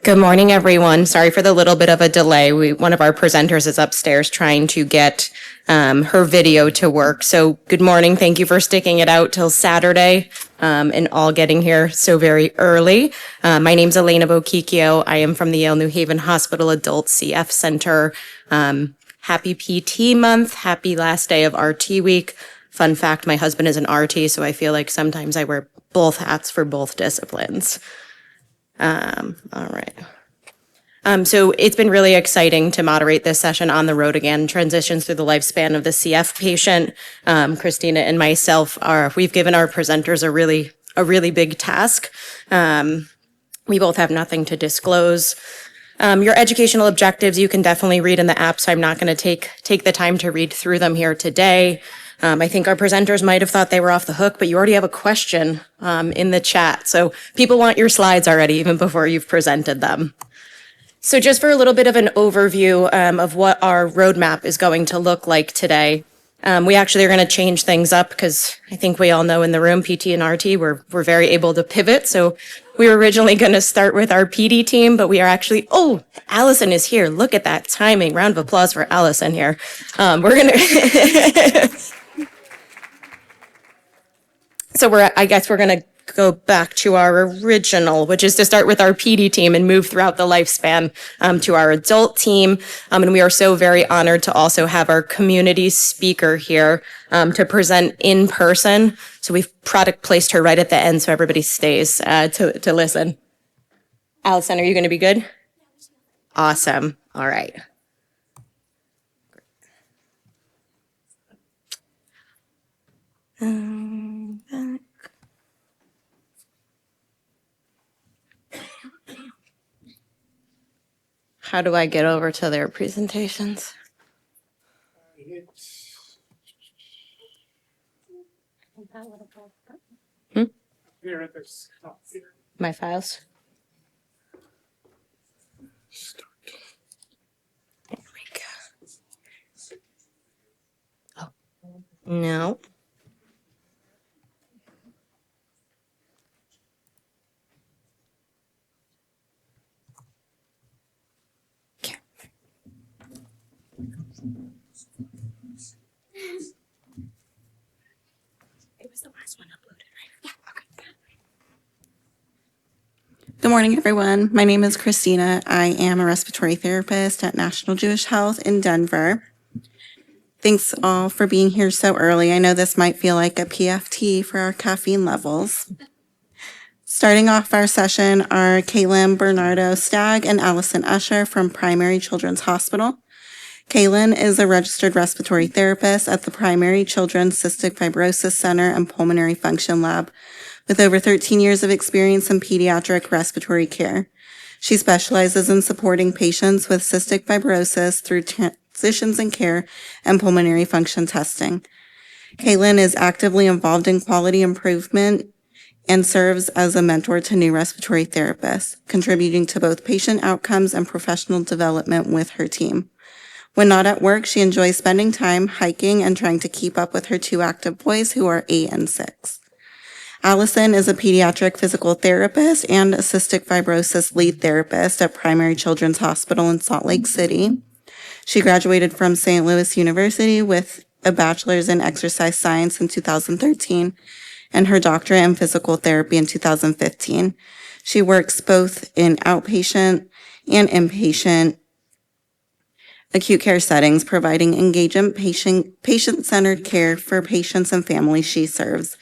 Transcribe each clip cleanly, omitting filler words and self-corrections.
Good morning, everyone. Sorry for the little bit of a delay. One of our presenters is upstairs trying to get her video to work. So good morning. Thank you for sticking it out till Saturday and all getting here so very early. My name's Elena Bokikio. I am from the Yale New Haven Hospital Adult CF Center. Happy PT month. Happy last day of RT week. Fun fact, my husband is an RT, so I feel like sometimes I wear both hats for both disciplines. All right. So it's been really exciting to moderate this session on the road again, transitions through the lifespan of the CF patient. Christina and myself we've given our presenters a really big task. We both have nothing to disclose. Your educational objectives, you can definitely read in the app, so I'm not going to take the time to read through them here today. I think our presenters might have thought they were off the hook, but you already have a question in the chat. So people want your slides already, even before you've presented them. So just for a little bit of an overview of what our roadmap is going to look like today. We actually are going to change things up because I think we all know in the room, PT and RT, we're very able to pivot. So we were originally going to start with our PD team, but we are actually, Allison is here. Look at that timing. Round of applause for Allison here. We're going to... So I guess we're going to go back to our original, which is to start with our PD team and move throughout the lifespan to our adult team. And we are so very honored to also have our community speaker here to present in person. So we've product placed her right at the end so everybody stays to listen. Allison, are you going to be good? Awesome. All right. How do I get over to their presentations? My files? There we go. Oh, no. It was the last one uploaded, right? Yeah, okay. Good morning, everyone. My name is Christina. I am a respiratory therapist at National Jewish Health in Denver. Thanks all for being here so early. I know this might feel like a PFT for our caffeine levels. Starting off our session are Kaylin Bernardo Stagg and Allison Usher from Primary Children's Hospital. Kaylin is a registered respiratory therapist at the Primary Children's Cystic Fibrosis Center and Pulmonary Function Lab with over 13 years of experience in pediatric respiratory care. She specializes in supporting patients with cystic fibrosis through transitions in care and pulmonary function testing. Kaylin is actively involved in quality improvement and serves as a mentor to new respiratory therapists, contributing to both patient outcomes and professional development with her team. When not at work, she enjoys spending time hiking and trying to keep up with her two active boys who are 8 and 6. Allison is a pediatric physical therapist and a cystic fibrosis lead therapist at Primary Children's Hospital in Salt Lake City. She graduated from St. Louis University with a bachelor's in exercise science in 2013 and her doctorate in physical therapy in 2015. She works both in outpatient and inpatient acute care settings, providing engaging patient-centered care for patients and families she serves.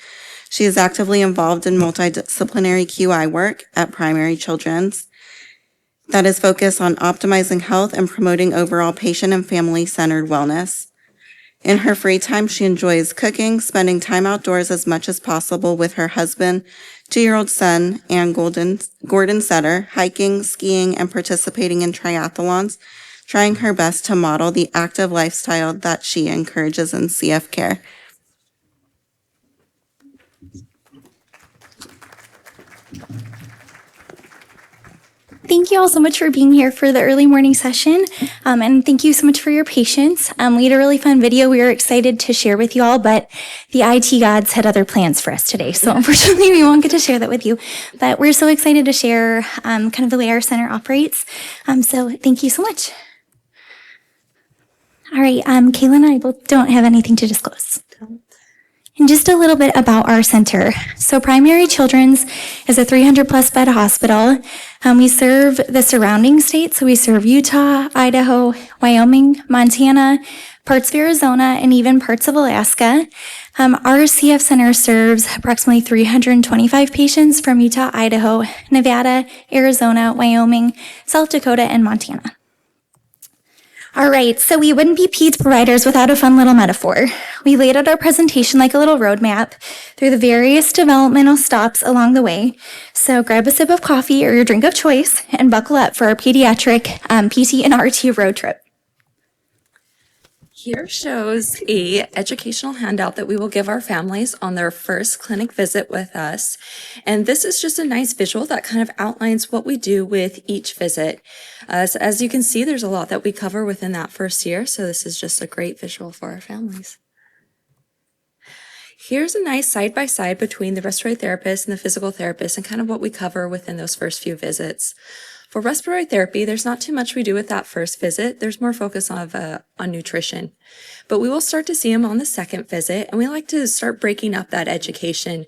She is actively involved in multidisciplinary QI work at Primary Children's that is focused on optimizing health and promoting overall patient and family-centered wellness. In her free time, she enjoys cooking, spending time outdoors as much as possible with her husband, 2-year-old son, and Gordon Setter, hiking, skiing, and participating in triathlons, trying her best to model the active lifestyle that she encourages in CF care. thank you all so much for being here for the early morning session. And thank you so much for your patience. We had a really fun video we were excited to share with you all, but the IT gods had other plans for us today. So unfortunately, we won't get to share that with you. But we're so excited to share kind of the way our center operates. So thank you so much. All right, Kayla and I both don't have anything to disclose. And just a little bit about our center. So Primary Children's is a 300 plus bed hospital. We serve the surrounding states. So we serve Utah, Idaho, Wyoming, Montana, parts of Arizona, and even parts of Alaska. Our CF center serves approximately 325 patients from Utah, Idaho, Nevada, Arizona, Wyoming, South Dakota, and Montana. All right, so we wouldn't be peds providers without a fun little metaphor. We laid out our presentation like a little roadmap through the various developmental stops along the way. So grab a sip of coffee or your drink of choice and buckle up for our pediatric PT and RT road trip. Here shows a educational handout that we will give our families on their first clinic visit with us. And this is just a nice visual that kind of outlines what we do with each visit. So as you can see, there's a lot that we cover within that first year. So this is just a great visual for our families. Here's a nice side-by-side between the respiratory therapist and the physical therapist and kind of what we cover within those first few visits. For respiratory therapy, there's not too much we do with that first visit. There's more focus on nutrition. But we will start to see them on the second visit, and we like to start breaking up that education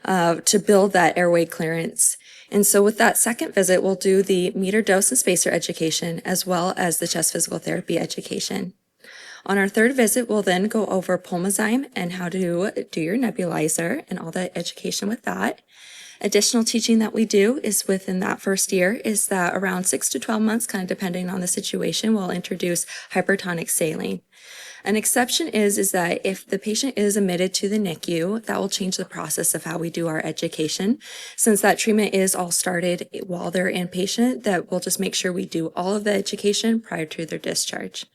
to build that airway clearance. And so with that second visit, we'll do the meter dose and spacer education as well as the chest physical therapy education. On our third visit, we'll then go over pulmozyme and how to do your nebulizer and all the education with that. Additional teaching that we do is within that first year is that around 6 to 12 months, kind of depending on the situation, we'll introduce hypertonic saline. An exception is that if the patient is admitted to the NICU, that will change the process of how we do our education. Since that treatment is all started while they're inpatient, that we'll just make sure we do all of the education prior to their discharge.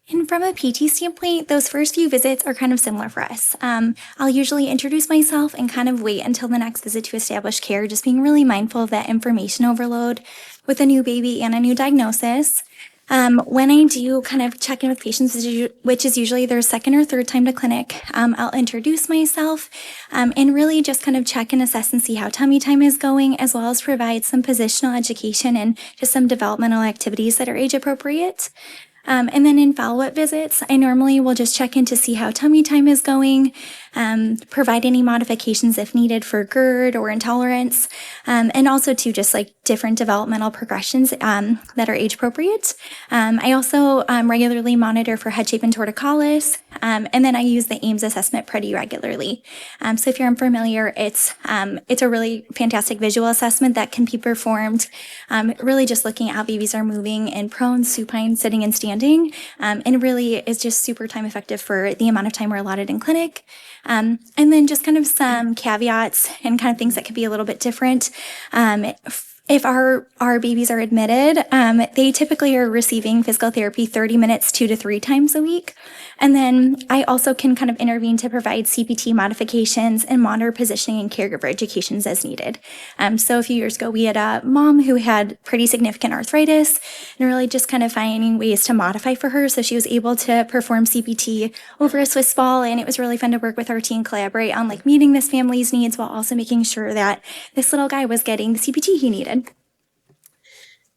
And from a PT standpoint, those first few visits are kind of similar for us. I'll usually introduce myself and kind of wait until the next visit to establish care, just being really mindful of that information overload with a new baby and a new diagnosis. When I do kind of check in with patients, which is usually their second or third time to clinic, I'll introduce myself and really just kind of check and assess and see how tummy time is going, as well as provide some positional education and just some developmental activities that are age appropriate. And then in follow-up visits, I normally will just check in to see how tummy time is going, provide any modifications if needed for GERD or intolerance, and also to just like different developmental progressions that are age appropriate. I also regularly monitor for head shape and torticollis, and then I use the Ames assessment pretty regularly. So if you're unfamiliar, it's a really fantastic visual assessment that can be performed, really just looking at how babies are moving in prone, supine, sitting, and standing. And really is just super time effective for the amount of time we're allotted in clinic. And then just kind of some caveats and kind of things that could be a little bit different. If our babies are admitted, they typically are receiving physical therapy 30 minutes 2 to 3 times a week. And then I also can kind of intervene to provide CPT modifications and monitor positioning and caregiver educations as needed. So a few years ago, we had a mom who had pretty significant arthritis and really just kind of finding ways to modify for her. So she was able to perform CPT over a Swiss ball, and it was really fun to work with our team and collaborate on like meeting this family's needs while also making sure that this little guy was getting the CPT he needed.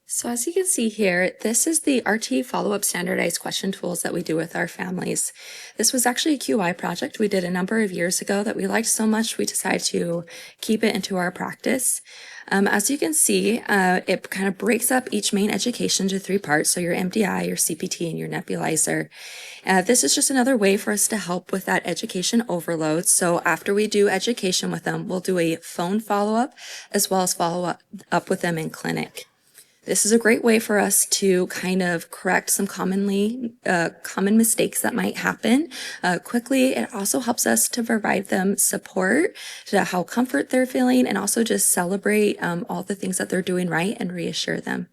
So as you can see here, this is the RT follow-up standardized question tools that we do with our families. This was actually a QI project we did a number of years ago that we liked so much we decided to keep it into our practice. As you can see, it kind of breaks up each main education into 3 parts. So your MDI, your CPT, and your nebulizer. This is just another way for us to help with that education overload. So after we do education with them, we'll do a phone follow-up as well as follow up with them in clinic. This is a great way for us to kind of correct some common mistakes that might happen quickly. It also helps us to provide them support to how comfort they're feeling and also just celebrate all the things that they're doing right and reassure them.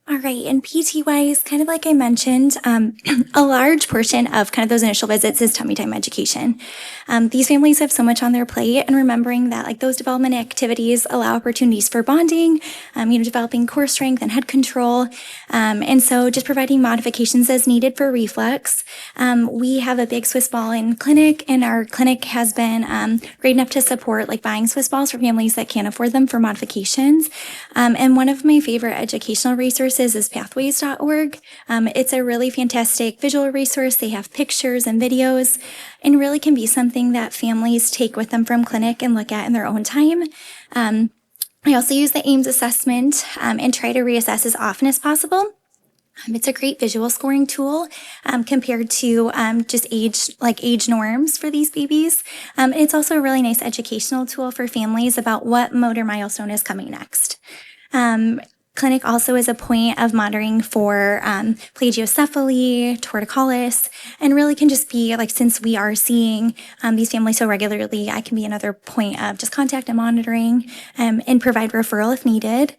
All right, and PT-wise, kind of like I mentioned, a large portion of kind of those initial visits is tummy time education. These families have so much on their plate, and remembering that like those development activities allow opportunities for bonding, developing core strength and head control, and so just providing modifications as needed for reflex. We have a big Swiss ball in clinic, and our clinic has been great enough to support like buying Swiss balls for families that can't afford them for modifications. And one of my favorite educational resources is pathways.org. It's a really fantastic visual resource. They have pictures and videos and really can be something that families take with them from clinic and look at in their own time. I also use the AIMS assessment and try to reassess as often as possible. It's a great visual scoring tool compared to just age norms for these babies. It's also a really nice educational tool for families about what motor milestone is coming next. Clinic also is a point of monitoring for plagiocephaly, torticollis, and really can just be like, since we are seeing these families so regularly, I can be another point of just contact and monitoring and provide referral if needed.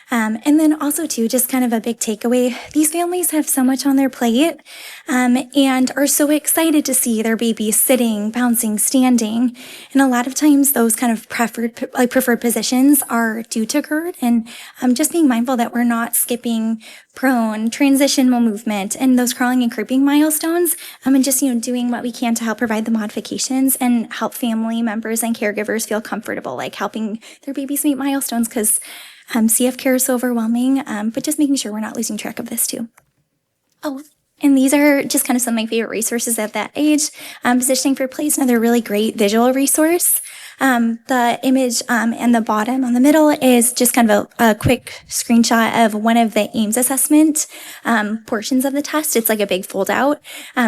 And then also too, just kind of a big takeaway, these families have so much on their plate and are so excited to see their babies sitting, bouncing, standing. And a lot of times those kind of preferred positions are due to GERD, and just being mindful that we're not skipping prone, transitional movement, and those crawling and creeping milestones, and just, doing what we can to help provide the modifications and help family members and caregivers feel comfortable, like helping their babies meet milestones, because CF care is so overwhelming, but just making sure we're not losing track of this too. Oh, and these are just kind of some of my favorite resources at that age. Positioning for Play is another really great visual resource. The image in the bottom on the middle is just kind of a quick screenshot of one of the AIMS assessment portions of the test. It's like a big fold out.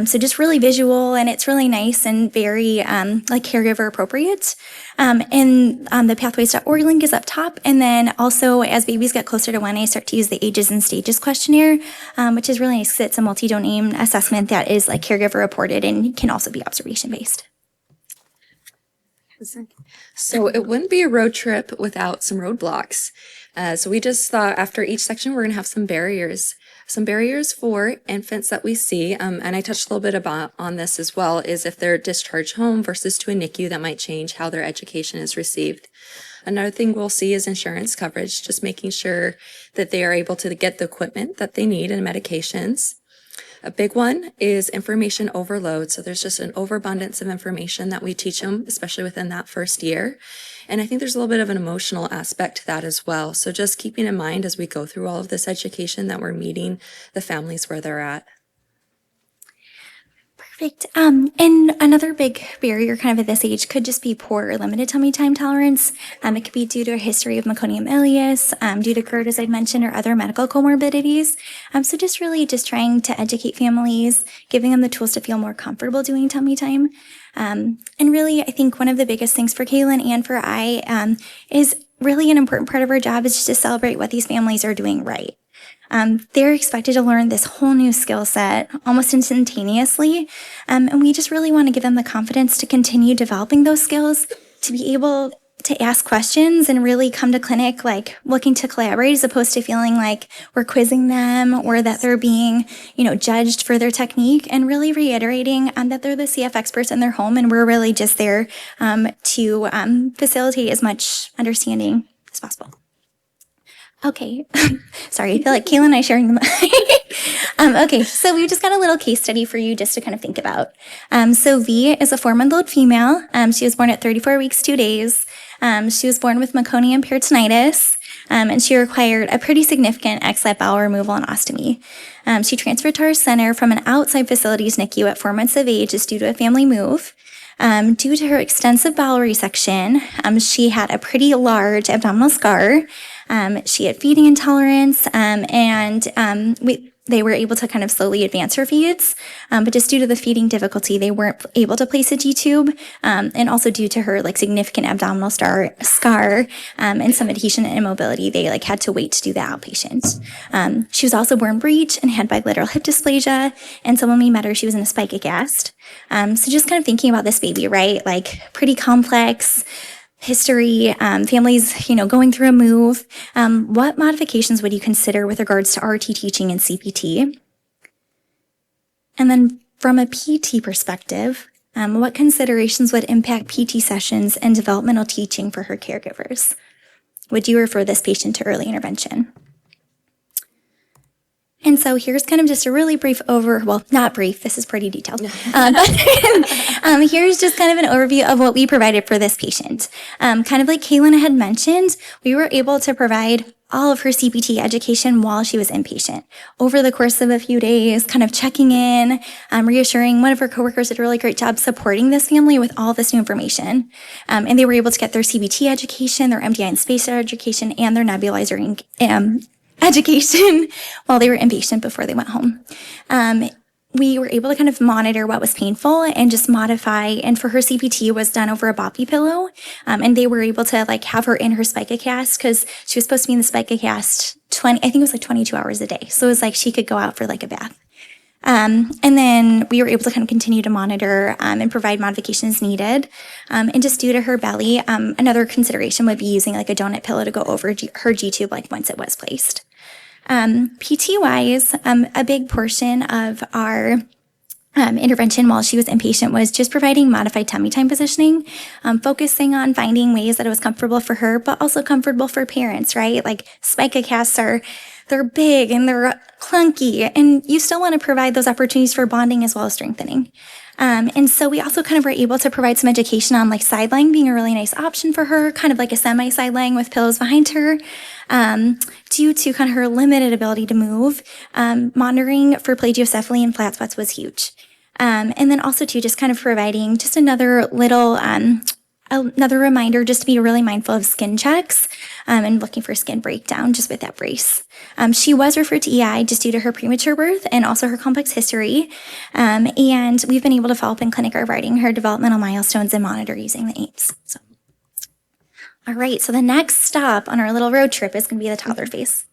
So just really visual, and it's really nice and very like caregiver appropriate. And the pathways.org link is up top. And then also as babies get closer to 1, I start to use the ages and stages questionnaire, which is really nice because it's a multi-domain assessment that is like caregiver reported and can also be observation based. So it wouldn't be a road trip without some roadblocks. So we just thought after each section, we're going to have some barriers for infants that we see. And I touched a little bit on this as well, is if they're discharged home versus to a NICU, that might change how their education is received. Another thing we'll see is insurance coverage, just making sure that they are able to get the equipment that they need and medications. A big one is information overload. So there's just an overabundance of information that we teach them, especially within that first year. And I think there's a little bit of an emotional aspect to that as well. So just keeping in mind as we go through all of this education that we're meeting the families where they're at. Perfect. And another big barrier kind of at this age could just be poor or limited tummy time tolerance. It could be due to a history of meconium ileus, due to GERD, as I mentioned, or other medical comorbidities. So just really just trying to educate families, giving them the tools to feel more comfortable doing tummy time. And really, I think one of the biggest things for Kaylin and for I is really an important part of our job is just to celebrate what these families are doing right. They're expected to learn this whole new skill set almost instantaneously. And we just really want to give them the confidence to continue developing those skills, to be able to ask questions and really come to clinic like looking to collaborate as opposed to feeling like we're quizzing them or that they're being, judged for their technique, and really reiterating that they're the CF experts in their home and we're really just there to facilitate as much understanding as possible. Okay. Sorry, I feel like Kayla and I sharing the mic. Okay, so we've just got a little case study for you just to kind of think about. So V is a 4-month-old female. She was born at 34 weeks, 2 days. She was born with meconium peritonitis, and she required a pretty significant exit bowel removal and ostomy. She transferred to our center from an outside facilities NICU at 4 months of age just due to a family move. Due to her extensive bowel resection, she had a pretty large abdominal scar. She had feeding intolerance, and they were able to kind of slowly advance her feeds, but just due to the feeding difficulty, they weren't able to place a G-tube, and also due to her significant abdominal scar and some adhesion and immobility, they had to wait to do the outpatient. She was also born breech and had bilateral hip dysplasia, and so when we met her, she was in a spica gast. So just kind of thinking about this baby, right? Pretty complex, history, families, going through a move. What modifications would you consider with regards to RT teaching and CPT? And then from a PT perspective, what considerations would impact PT sessions and developmental teaching for her caregivers? Would you refer this patient to early intervention? And so here's kind of just a really brief not brief, this is pretty detailed. But here's just kind of an overview of what we provided for this patient. Kind of like Kaylin had mentioned, we were able to provide all of her CPT education while she was inpatient. Over the course of a few days, kind of checking in, reassuring. One of her coworkers did a really great job supporting this family with all this new information. And they were able to get their CPT education, their MDI and spacer education, and their nebulizer education while they were inpatient before they went home. We were able to kind of monitor what was painful and just modify. And for her CPT was done over a boppy pillow. And they were able to have her in her spica cast because she was supposed to be in the spica cast 22 hours a day. So it was she could go out for a bath. And then we were able to kind of continue to monitor and provide modifications needed. And just due to her belly, another consideration would be using a donut pillow to go over her G-tube once it was placed. PT-wise, a big portion of our intervention while she was inpatient was just providing modified tummy time positioning, focusing on finding ways that it was comfortable for her, but also comfortable for parents, right? Spica casts they're big and they're clunky, and you still want to provide those opportunities for bonding as well as strengthening. And so we also kind of were able to provide some education on side lying being a really nice option for her, kind of like a semi-side lying with pillows behind her, due to kind of her limited ability to move. Monitoring for plagiocephaly and flat spots was huge. And then also too, just kind of providing just another reminder just to be really mindful of skin checks, and looking for skin breakdown just with that brace. She was referred to EI just due to her premature birth and also her complex history. And we've been able to follow up in clinic regarding her developmental milestones and monitor using the AIMS. So, all right. So the next stop on our little road trip is going to be the toddler phase.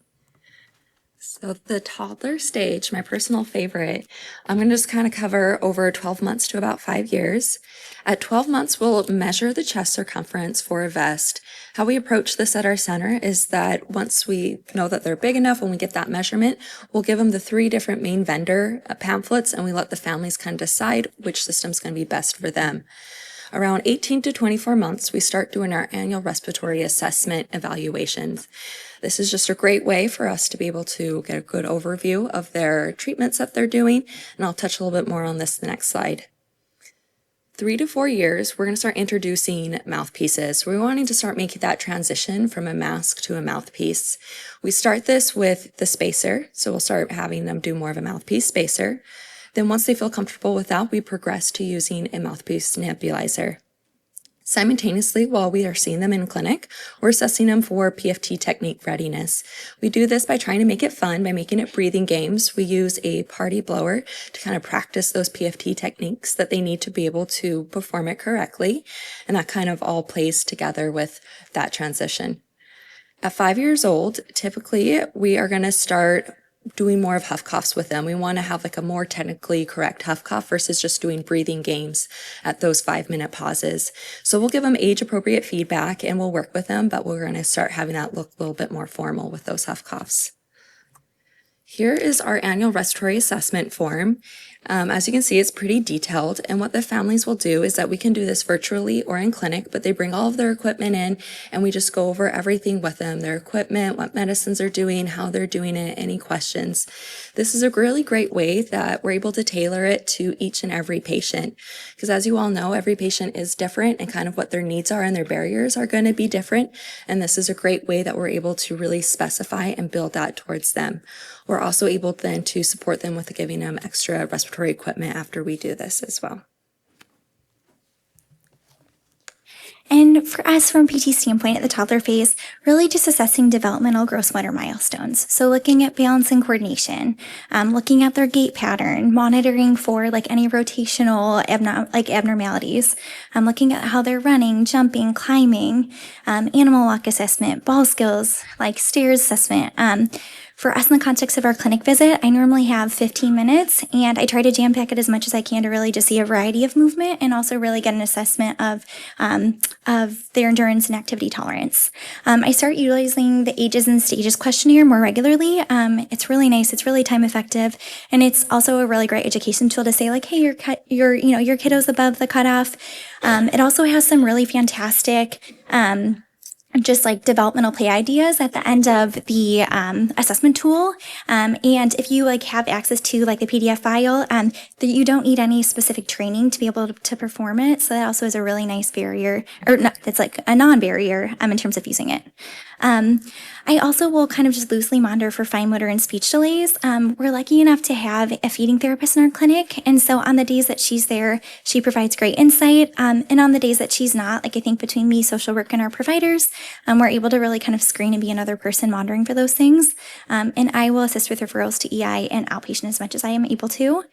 So the toddler stage, my personal favorite, I'm going to just kind of cover over 12 months to about 5 years. At 12 months, we'll measure the chest circumference for a vest. How we approach this at our center is that once we know that they're big enough, when we get that measurement, we'll give them the 3 different main vendor pamphlets, and we let the families kind of decide which system's going to be best for them. Around 18 to 24 months, we start doing our annual respiratory assessment evaluations. This is just a great way for us to be able to get a good overview of their treatments that they're doing, and I'll touch a little bit more on this in the next slide. 3 to 4 years, we're going to start introducing mouthpieces. We're wanting to start making that transition from a mask to a mouthpiece. We start this with the spacer, so we'll start having them do more of a mouthpiece spacer. Then once they feel comfortable with that, we progress to using a mouthpiece nebulizer. Simultaneously, while we are seeing them in clinic, we're assessing them for PFT technique readiness. We do this by trying to make it fun, by making it breathing games. We use a party blower to kind of practice those PFT techniques that they need to be able to perform it correctly. And that kind of all plays together with that transition. At 5 years old, typically we are going to start doing more of huff coughs with them. We want to have a more technically correct huff cough versus just doing breathing games at those 5-minute pauses. So we'll give them age appropriate feedback and we'll work with them, but we're going to start having that look a little bit more formal with those huff coughs. Here is our annual respiratory assessment form. As you can see, it's pretty detailed, and what the families will do is that we can do this virtually or in clinic, but they bring all of their equipment in and we just go over everything with them, their equipment, what medicines they're doing, how they're doing it, any questions. This is a really great way that we're able to tailor it to each and every patient, because as you all know, every patient is different and kind of what their needs are and their barriers are going to be different, and this is a great way that we're able to really specify and build that towards them. We're also able then to support them with giving them extra respiratory equipment after we do this as well. And for us, from a PT standpoint at the toddler phase, really just assessing developmental gross motor milestones. So looking at balance and coordination, looking at their gait pattern, monitoring for any rotational abnormalities, looking at how they're running, jumping, climbing, animal walk assessment, ball skills, stairs assessment. For us in the context of our clinic visit, I normally have 15 minutes, and I try to jam pack it as much as I can to really just see a variety of movement and also really get an assessment of their endurance and activity tolerance. I start utilizing the ages and stages questionnaire more regularly. It's really nice. It's really time effective, and it's also a really great education tool to say like, hey, your kiddo's above the cutoff. It also has some really fantastic just like developmental play ideas at the end of the assessment tool. And if you like have access to like the PDF file, you don't need any specific training to be able to perform it. So that also is a really nice barrier, or no, it's like a non-barrier in terms of using it. I also will kind of just loosely monitor for fine motor and speech delays. We're lucky enough to have a feeding therapist in our clinic. And so on the days that she's there, she provides great insight. And on the days that she's not, like I think between me, social work, and our providers, we're able to really kind of screen and be another person monitoring for those things. And I will assist with referrals to EI and outpatient as much as I am able to.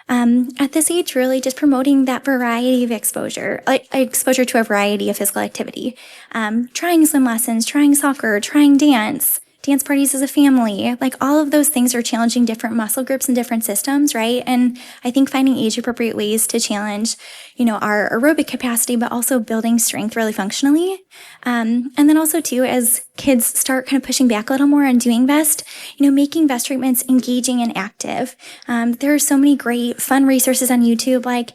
At this age, really just promoting that variety of exposure, like exposure to a variety of physical activity. Trying swim lessons, trying soccer, trying dance parties as a family, like all of those things are challenging different muscle groups and different systems, right? And I think finding age appropriate ways to challenge, our aerobic capacity, but also building strength really functionally. And then also too, as kids start kind of pushing back a little more on doing VEST, making VEST treatments engaging and active. There are so many great fun resources on YouTube, like,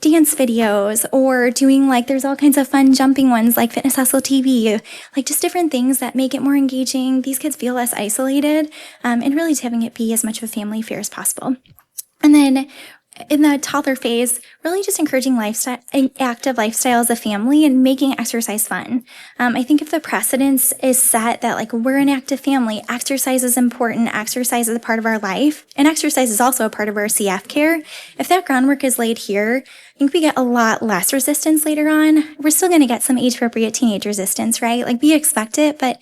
dance videos, or doing there's all kinds of fun jumping ones like Fitness Hustle TV, like just different things that make it more engaging. These kids feel less isolated, and really just having it be as much of a family affair as possible. And then in the toddler phase, really just encouraging active lifestyle as a family and making exercise fun. I think if the precedence is set that we're an active family, exercise is important, exercise is a part of our life, and exercise is also a part of our CF care. If that groundwork is laid here, I think we get a lot less resistance later on. We're still going to get some age-appropriate teenage resistance, right? We expect it, but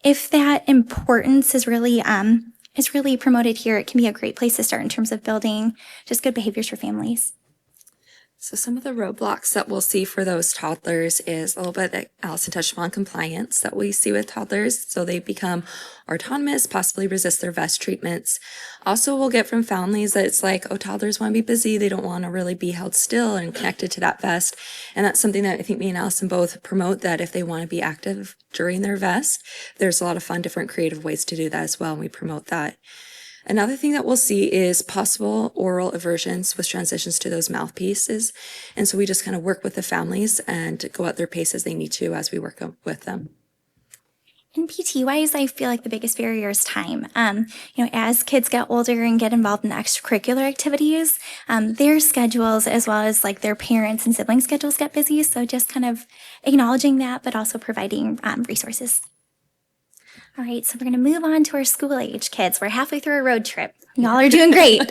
if that importance is really promoted here, it can be a great place to start in terms of building just good behaviors for families. So some of the roadblocks that we'll see for those toddlers is a little bit that Allison touched on, compliance that we see with toddlers. So they become autonomous, possibly resist their VEST treatments. Also, we'll get from families that it's like, oh, toddlers want to be busy. They don't want to really be held still and connected to that VEST. And that's something that I think me and Allison both promote, that if they want to be active during their VEST, there's a lot of fun, different creative ways to do that as well. And we promote that. Another thing that we'll see is possible oral aversions with transitions to those mouthpieces. And so we just kind of work with the families and go at their pace as they need to as we work with them. In PT-wise, I feel like the biggest barrier is time. As kids get older and get involved in extracurricular activities, their schedules as well as their parents' and sibling schedules get busy. So just kind of acknowledging that, but also providing resources. All right, so we're going to move on to our school-age kids. We're halfway through a road trip. Y'all are doing great.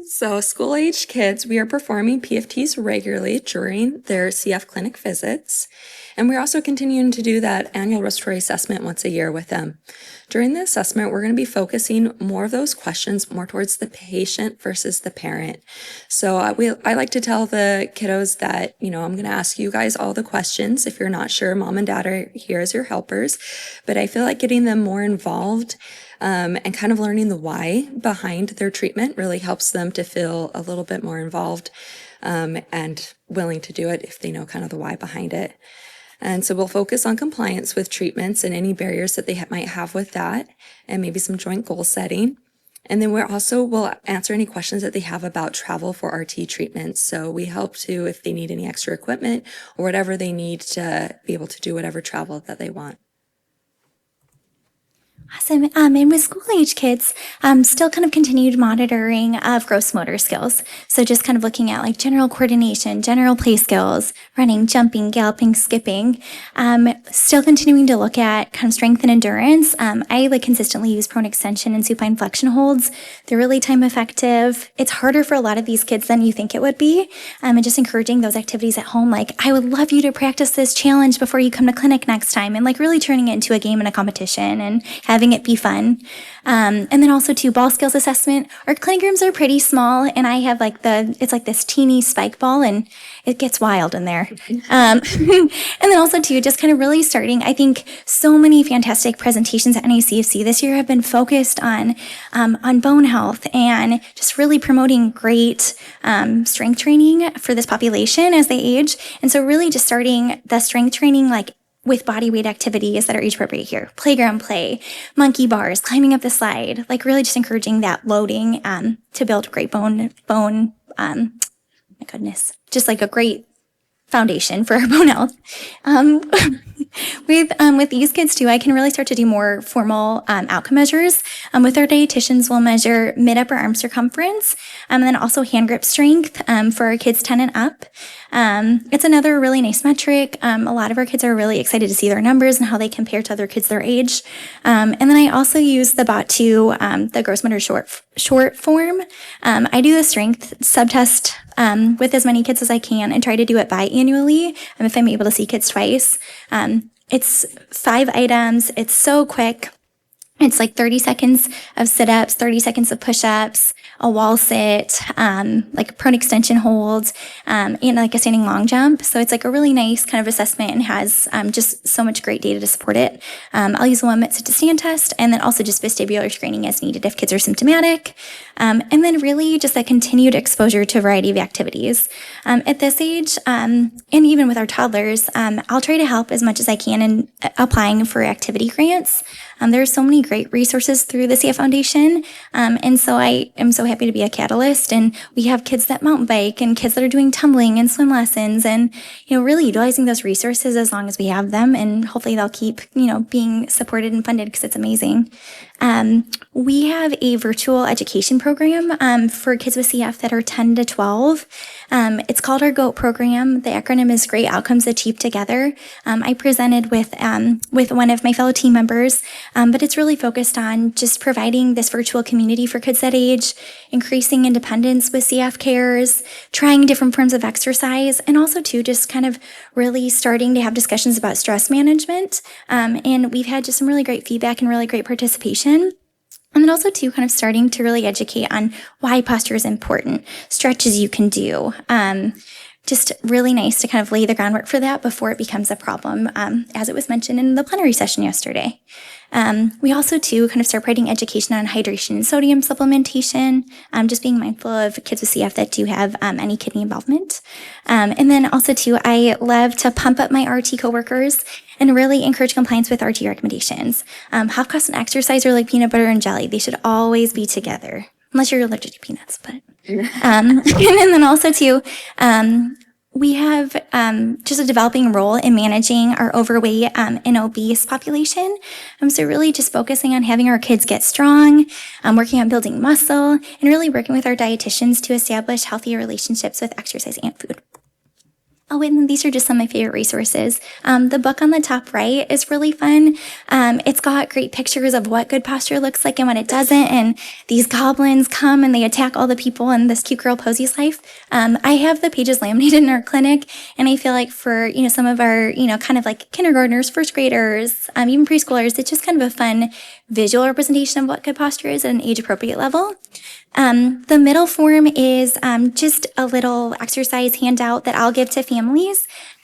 So school-age kids, we are performing PFTs regularly during their CF clinic visits. And we're also continuing to do that annual respiratory assessment once a year with them. During the assessment, we're going to be focusing more of those questions more towards the patient versus the parent. So I like to tell the kiddos that, I'm going to ask you guys all the questions. If you're not sure, mom and dad are here as your helpers. But I feel like getting them more involved and kind of learning the why behind their treatment really helps them to feel a little bit more involved and willing to do it if they know kind of the why behind it. And so we'll focus on compliance with treatments and any barriers that they might have with that, and maybe some joint goal setting. And then we'll answer any questions that they have about travel for RT treatments. So we help to, if they need any extra equipment or whatever they need to be able to do whatever travel that they want. Awesome. And with school-age kids, still kind of continued monitoring of gross motor skills. So just kind of looking at general coordination, general play skills, running, jumping, galloping, skipping. Still continuing to look at kind of strength and endurance. I consistently use prone extension and supine flexion holds. They're really time effective. It's harder for a lot of these kids than you think it would be. And just encouraging those activities at home. I would love you to practice this challenge before you come to clinic next time. And really turning it into a game and a competition and having having it be fun. And then also too, ball skills assessment. Our clinic rooms are pretty small, and I have it's like this teeny spike ball, and it gets wild in there. And then also too, just kind of really starting, I think so many fantastic presentations at NACFC this year have been focused on bone health and just really promoting great strength training for this population as they age. And so really just starting the strength training with body weight activities that are age appropriate here. Playground play, monkey bars, climbing up the slide, really just encouraging that loading to build great bone, my goodness, just a great foundation for our bone health. With these kids too, I can really start to do more formal outcome measures. With our dietitians, we'll measure mid-upper arm circumference, and then also hand grip strength for our kids 10 and up. It's another really nice metric. A lot of our kids are really excited to see their numbers and how they compare to other kids their age. And then I also use the BOT2, the gross motor short form. I do the strength subtest with as many kids as I can and try to do it biannually if I'm able to see kids twice. It's 5 items. It's so quick. It's 30 seconds of sit-ups, 30 seconds of push-ups, a wall sit, prone extension holds, and a standing long jump. So it's a really nice kind of assessment and has just so much great data to support it. I'll use a 1-minute sit-to-stand test, and then also just vestibular screening as needed if kids are symptomatic. And then really just that continued exposure to a variety of activities. At this age, and even with our toddlers, I'll try to help as much as I can in applying for activity grants. There are so many great resources through the CF Foundation, and so I am so happy to be a catalyst. And we have kids that mountain bike and kids that are doing tumbling and swim lessons, and really utilizing those resources as long as we have them, and hopefully they'll keep being supported and funded because it's amazing. We have a virtual education program for kids with CF that are 10 to 12. It's called our GOAT program. The acronym is Great Outcomes Achieved Together. I presented with one of my fellow team members, but it's really focused on just providing this virtual community for kids that age, increasing independence with CF cares, trying different forms of exercise, and also too just kind of really starting to have discussions about stress management. And we've had just some really great feedback and really great participation. And then also too, kind of starting to really educate on why posture is important, stretches you can do. Just really nice to kind of lay the groundwork for that before it becomes a problem, as it was mentioned in the plenary session yesterday. We also too kind of start providing education on hydration and sodium supplementation, just being mindful of kids with CF that do have any kidney involvement. And then also too, I love to pump up my RT coworkers and really encourage compliance with RT recommendations. Half cost and exercise are like peanut butter and jelly. They should always be together, unless you're allergic to peanuts, but. And then also too, we have just a developing role in managing our overweight and obese population. So really just focusing on having our kids get strong, working on building muscle, and really working with our dietitians to establish healthier relationships with exercise and food. Oh, and these are just some of my favorite resources. The book on the top right is really fun. It's got great pictures of what good posture looks like and what it doesn't. And these goblins come and they attack all the people in this cute girl Posey's life. I have the pages laminated in our clinic. And I feel like for, some of our, kind of like kindergartners, first graders, even preschoolers, it's just kind of a fun visual representation of what good posture is at an age appropriate level. The middle form is just a little exercise handout that I'll give to families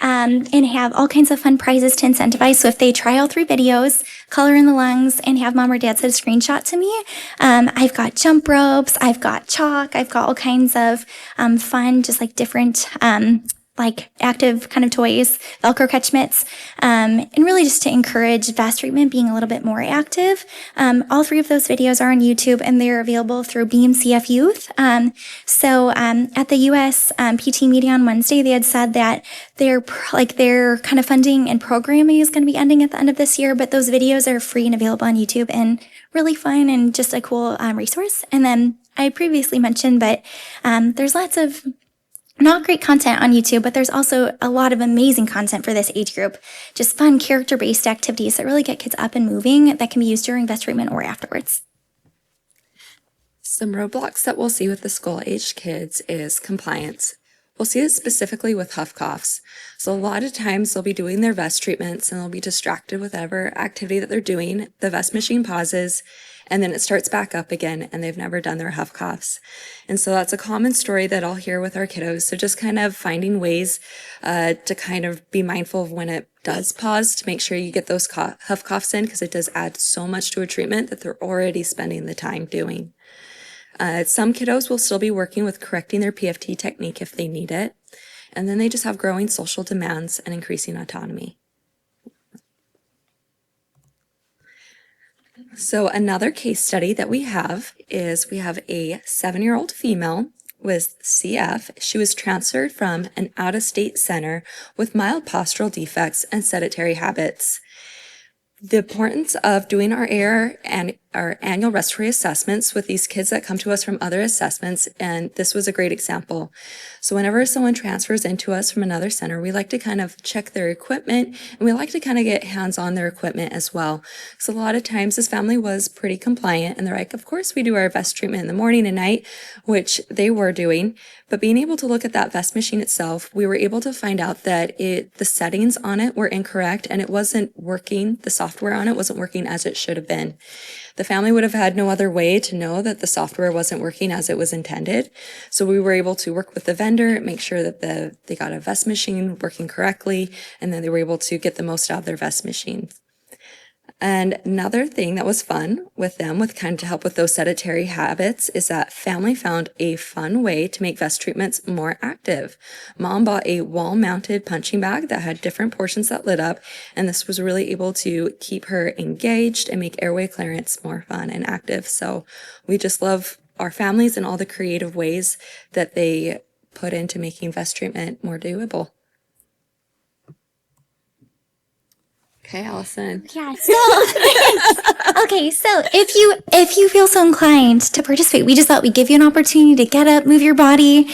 and have all kinds of fun prizes to incentivize. So if they try all 3 videos, color in the lungs, and have mom or dad send a screenshot to me, I've got jump ropes, I've got chalk, I've got all kinds of fun, just like different active kind of toys, Velcro catch mitts, and really just to encourage VAS treatment being a little bit more active. All 3 of those videos are on YouTube and they're available through Beam CF Youth. So at the US PT meeting on Wednesday, they had said that their kind of funding and programming is going to be ending at the end of this year, but those videos are free and available on YouTube and really fun and just a cool resource. And then I previously mentioned, but there's lots of not great content on YouTube, but there's also a lot of amazing content for this age group. Just fun character-based activities that really get kids up and moving that can be used during VAS treatment or afterwards. Some roadblocks that we'll see with the school-aged kids is compliance. We'll see it specifically with huff coughs. So a lot of times they'll be doing their vest treatments and they'll be distracted with whatever activity that they're doing. The vest machine pauses and then it starts back up again and they've never done their huff coughs. And so that's a common story that I'll hear with our kiddos. So just kind of finding ways to kind of be mindful of when it does pause to make sure you get those huff coughs in, because it does add so much to a treatment that they're already spending the time doing. Some kiddos will still be working with correcting their PFT technique if they need it. And then they just have growing social demands and increasing autonomy. So another case study that we have is we have a 7-year-old female with CF. She was transferred from an out-of-state center with mild postural defects and sedentary habits. The importance of doing our annual respiratory assessments with these kids that come to us from other assessments, and this was a great example. So whenever someone transfers into us from another center, we like to kind of check their equipment, and we like to kind of get hands on their equipment as well. So a lot of times this family was pretty compliant, and they're like, of course we do our vest treatment in the morning and night, which they were doing. But being able to look at that vest machine itself, we were able to find out that the settings on it were incorrect and it wasn't working. The software on it wasn't working as it should have been. The family would have had no other way to know that the software wasn't working as it was intended. So we were able to work with the vendor, make sure that they got a vest machine working correctly, and then they were able to get the most out of their vest machines. And another thing that was fun with them, with kind of to help with those sedentary habits, is that family found a fun way to make vest treatments more active. Mom bought a wall-mounted punching bag that had different portions that lit up, and this was really able to keep her engaged and make airway clearance more fun and active. So we just love our families and all the creative ways that they put into making vest treatment more doable. Okay, Allison. Yeah. So, okay. So if you feel so inclined to participate, we just thought we'd give you an opportunity to get up, move your body.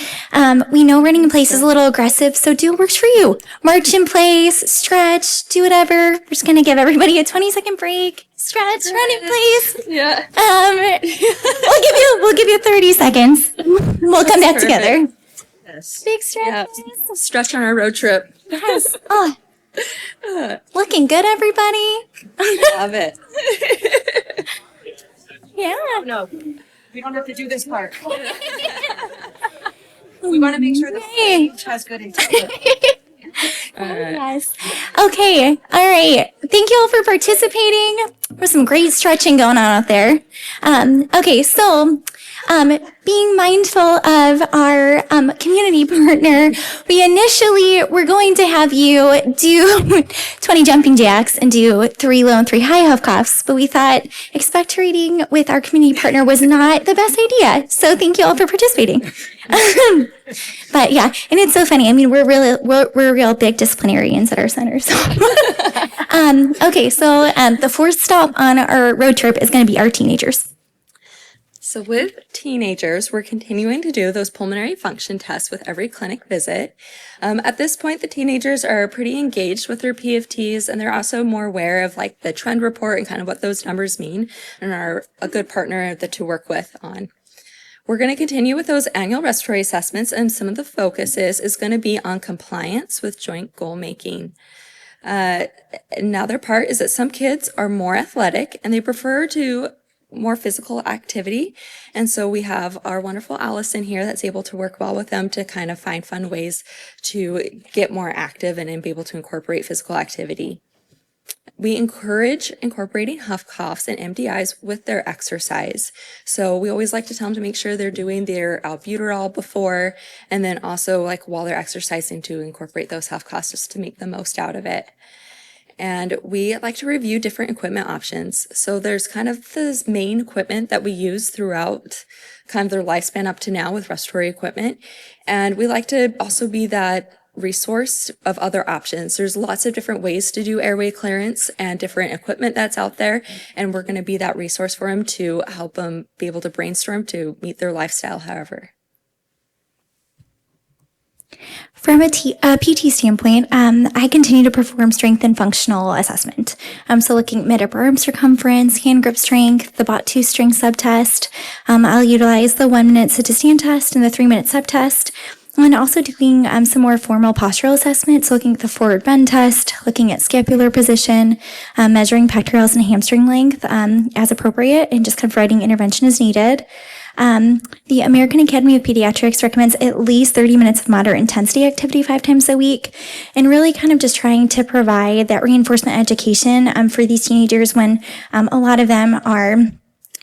We know running in place is a little aggressive, so do what works for you. March in place, stretch, do whatever. We're just gonna give everybody a 20-second break. Stretch, run in place. Yeah. We'll give you 30 seconds. We'll come back together. Yes. Big stretch. Yeah. Stretch on our road trip. Yes. Oh. Looking good, everybody. Love it. Yeah. No, we don't have to do this part. We want to make sure the stage has good integrity. Yes. Okay. All right. Thank you all for participating. There's some great stretching going on out there. Okay. So, being mindful of our community partner, we initially were going to have you do 20 jumping jacks and do 3 low and 3 high huff coughs, but we thought expectorating with our community partner was not the best idea. So thank you all for participating. But yeah, and it's so funny. I mean, we're real big disciplinarians at our center. So, okay, so the fourth stop on our road trip is going to be our teenagers. So with teenagers, we're continuing to do those pulmonary function tests with every clinic visit. At this point, the teenagers are pretty engaged with their PFTs, and they're also more aware of like the trend report and kind of what those numbers mean, and are a good partner to work with on. We're going to continue with those annual respiratory assessments, and some of the focuses is going to be on compliance with joint goal making. Another part is that some kids are more athletic and they prefer to more physical activity. And so we have our wonderful Allison here that's able to work well with them to kind of find fun ways to get more active and be able to incorporate physical activity. We encourage incorporating huff coughs and MDIs with their exercise. So we always like to tell them to make sure they're doing their albuterol before, and then also like while they're exercising to incorporate those huff coughs just to make the most out of it. And we like to review different equipment options. So there's kind of this main equipment that we use throughout kind of their lifespan up to now with respiratory equipment. And we like to also be that resource of other options. There's lots of different ways to do airway clearance and different equipment that's out there. And we're going to be that resource for them to help them be able to brainstorm to meet their lifestyle, however. From a PT standpoint, I continue to perform strength and functional assessment. So looking at mid-upper arm circumference, hand grip strength, the BOT2 strength subtest. I'll utilize the 1-minute sit-to-stand test and the 3-minute subtest. And also doing some more formal postural assessments, so looking at the forward bend test, looking at scapular position, measuring pectorals and hamstring length as appropriate, and just kind of providing intervention as needed. The American Academy of Pediatrics recommends at least 30 minutes of moderate intensity activity 5 times a week, and really kind of just trying to provide that reinforcement education for these teenagers when a lot of them are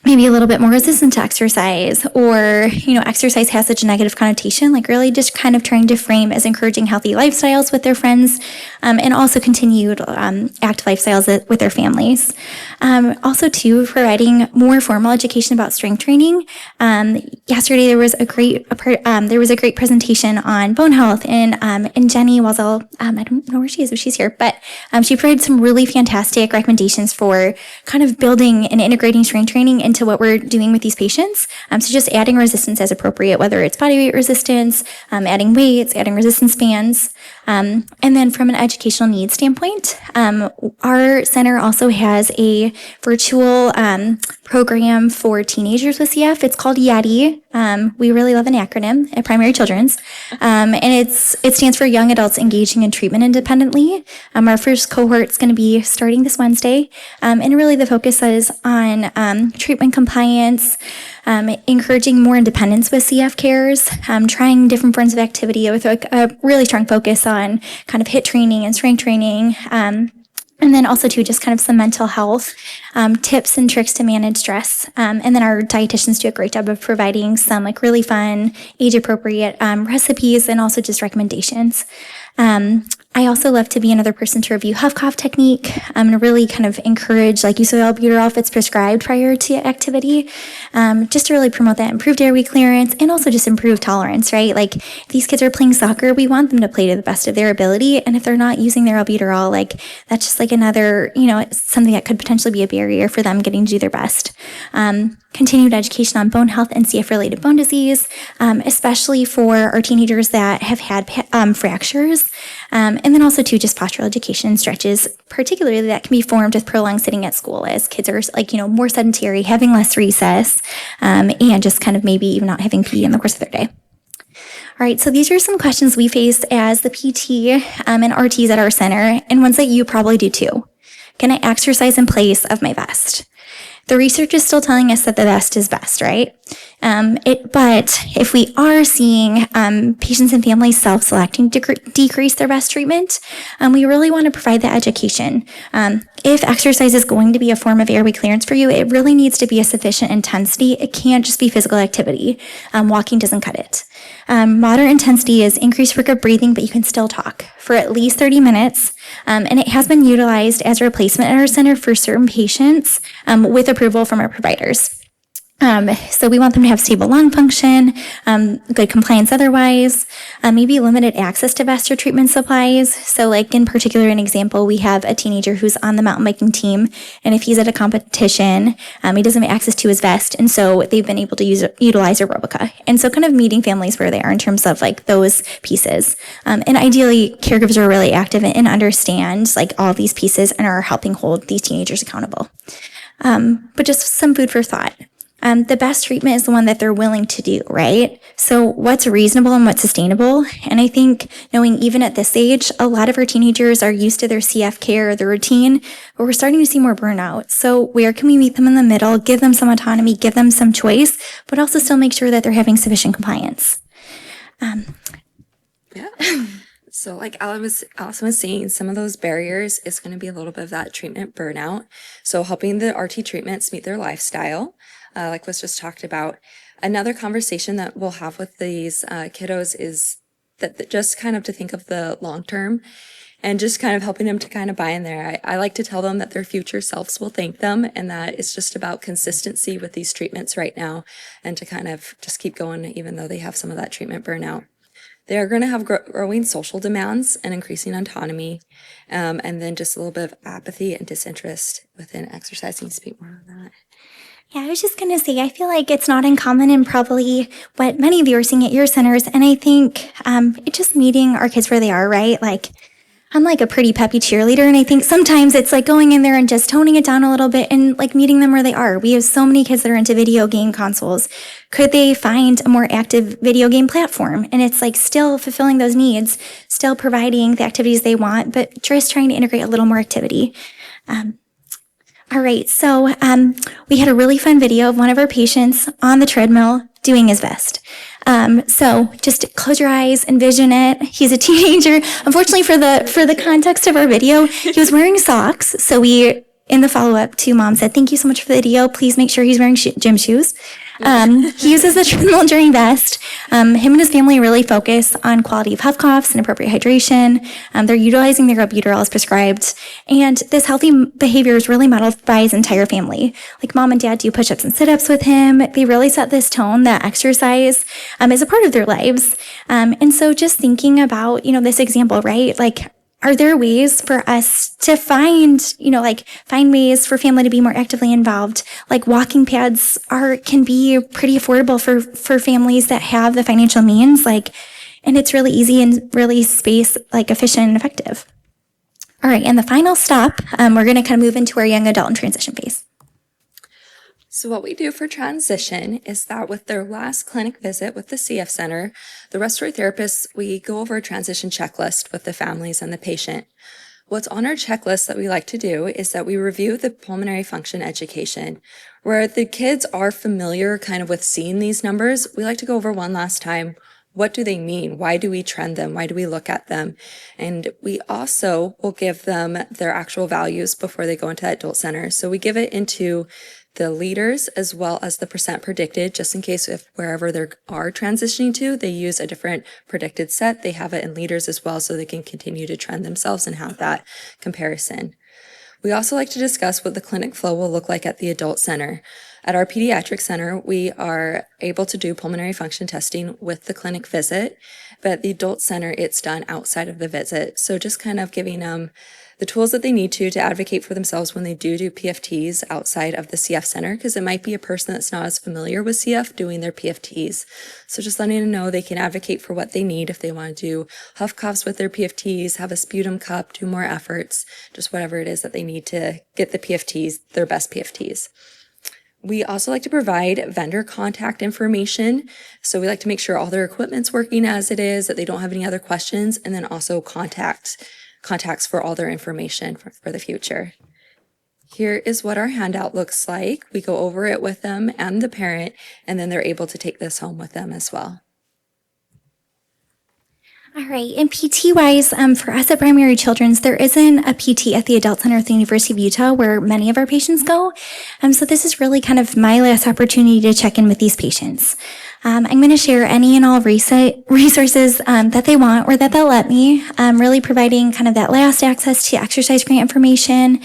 maybe a little bit more resistant to exercise, or, exercise has such a negative connotation, like really just kind of trying to frame as encouraging healthy lifestyles with their friends, and also continued active lifestyles with their families. Also too, providing more formal education about strength training. Yesterday there was a great presentation on bone health, and Jenny Wazel, I don't know where she is, but she's here, but she provided some really fantastic recommendations for kind of building and integrating strength training into what we're doing with these patients. So just adding resistance as appropriate, whether it's body weight resistance, adding weights, adding resistance bands. And then from an educational needs standpoint, our center also has a virtual program for teenagers with CF. It's called YADI. We really love an acronym at Primary Children's. And it stands for Young Adults Engaging in Treatment Independently. Our first cohort is going to be starting this Wednesday. And really the focus is on treatment compliance, encouraging more independence with CF cares, trying different forms of activity with a really strong focus on kind of HIIT training and strength training. And then also too, just kind of some mental health tips and tricks to manage stress. And then our dietitians do a great job of providing some like really fun, age-appropriate recipes and also just recommendations. I also love to be another person to review huff cough technique and really kind of encourage like use of albuterol if it's prescribed prior to activity, just to really promote that improved airway clearance and also just improved tolerance, right? Like if these kids are playing soccer, we want them to play to the best of their ability. And if they're not using their albuterol, like that's just like another, something that could potentially be a barrier for them getting to do their best. Continued education on bone health and CF-related bone disease, especially for our teenagers that have had fractures. And then also too, just postural education and stretches, particularly that can be formed with prolonged sitting at school as kids are more sedentary, having less recess, and just kind of maybe even not having PE in the course of their day. All right, so these are some questions we face as the PT and RTs at our center, and ones that you probably do too. Can I exercise in place of my vest? The research is still telling us that the vest is best, right? But if we are seeing patients and families self-selecting to decrease their vest treatment, we really want to provide that education. If exercise is going to be a form of airway clearance for you, it really needs to be a sufficient intensity. It can't just be physical activity. Walking doesn't cut it. Moderate intensity is increased work of breathing, but you can still talk for at least 30 minutes. And it has been utilized as a replacement at our center for certain patients with approval from our providers. So we want them to have stable lung function, good compliance otherwise, maybe limited access to vest or treatment supplies. So like in particular, an example, we have a teenager who's on the mountain biking team, and if he's at a competition, he doesn't have access to his vest, and so they've been able to utilize aerobica. And so kind of meeting families where they are in terms of like those pieces. And ideally, caregivers are really active and understand like all these pieces and are helping hold these teenagers accountable. But just some food for thought. The best treatment is the one that they're willing to do, right? So what's reasonable and what's sustainable? And I think knowing even at this age, a lot of our teenagers are used to their CF care, their routine, but we're starting to see more burnout. So where can we meet them in the middle, give them some autonomy, give them some choice, but also still make sure that they're having sufficient compliance? Yeah. So like Allison was saying, some of those barriers is going to be a little bit of that treatment burnout. So helping the RT treatments meet their lifestyle, like was just talked about. Another conversation that we'll have with these kiddos is that just kind of to think of the long term and just kind of helping them to kind of buy in there. I like to tell them that their future selves will thank them, and that it's just about consistency with these treatments right now, and to kind of just keep going even though they have some of that treatment burnout. They are going to have growing social demands and increasing autonomy, and then just a little bit of apathy and disinterest within exercising. Speak more on that. Yeah, I was just going to say, I feel like it's not uncommon in probably what many of you are seeing at your centers. And I think it's just meeting our kids where they are, right? Like I'm like a pretty peppy cheerleader, and I think sometimes it's like going in there and just toning it down a little bit and like meeting them where they are. We have so many kids that are into video game consoles. Could they find a more active video game platform? And it's like still fulfilling those needs, still providing the activities they want, but just trying to integrate a little more activity. All right, so we had a really fun video of one of our patients on the treadmill doing his best. So just close your eyes, envision it. He's a teenager. Unfortunately, for the context of our video, he was wearing socks. So we, in the follow-up to mom, said, thank you so much for the video. Please make sure he's wearing gym shoes. He uses the treadmill during best. Him and his family really focus on quality of huff coughs and appropriate hydration. They're utilizing their albuterol as prescribed. And this healthy behavior is really modeled by his entire family. Like mom and dad do push-ups and sit-ups with him. They really set this tone that exercise is a part of their lives. And so just thinking about, this example, right? Like, are there ways for us to find ways for family to be more actively involved? Like walking pads can be pretty affordable for families that have the financial means, and it's really easy and really space efficient and effective. All right, and the final stop, we're going to kind of move into our young adult and transition phase. So what we do for transition is that with their last clinic visit with the CF Center, the respiratory therapists, we go over a transition checklist with the families and the patient. What's on our checklist that we like to do is that we review the pulmonary function education. Where the kids are familiar kind of with seeing these numbers, we like to go over one last time. What do they mean? Why do we trend them? Why do we look at them? And we also will give them their actual values before they go into that adult center. So we give it into the leaders as well as the percent predicted, just in case if wherever they are transitioning to, they use a different predicted set. They have it in leaders as well, so they can continue to trend themselves and have that comparison. We also like to discuss what the clinic flow will look like at the adult center. At our pediatric center, we are able to do pulmonary function testing with the clinic visit, but at the adult center, it's done outside of the visit. So just kind of giving them the tools that they need to advocate for themselves when they do PFTs outside of the CF center, because it might be a person that's not as familiar with CF doing their PFTs. So just letting them know they can advocate for what they need if they want to do huff coughs with their PFTs, have a sputum cup, do more efforts, just whatever it is that they need to get the PFTs, their best PFTs. We also like to provide vendor contact information. So we like to make sure all their equipment's working as it is, that they don't have any other questions, and then also contacts for all their information for the future. Here is what our handout looks like. We go over it with them and the parent, and then they're able to take this home with them as well. All right, and PT-wise, for us at Primary Children's, there isn't a PT at the Adult Center at the University of Utah where many of our patients go. So this is really kind of my last opportunity to check in with these patients. I'm going to share any and all resources that they want or that they'll let me, really providing kind of that last access to exercise grant information,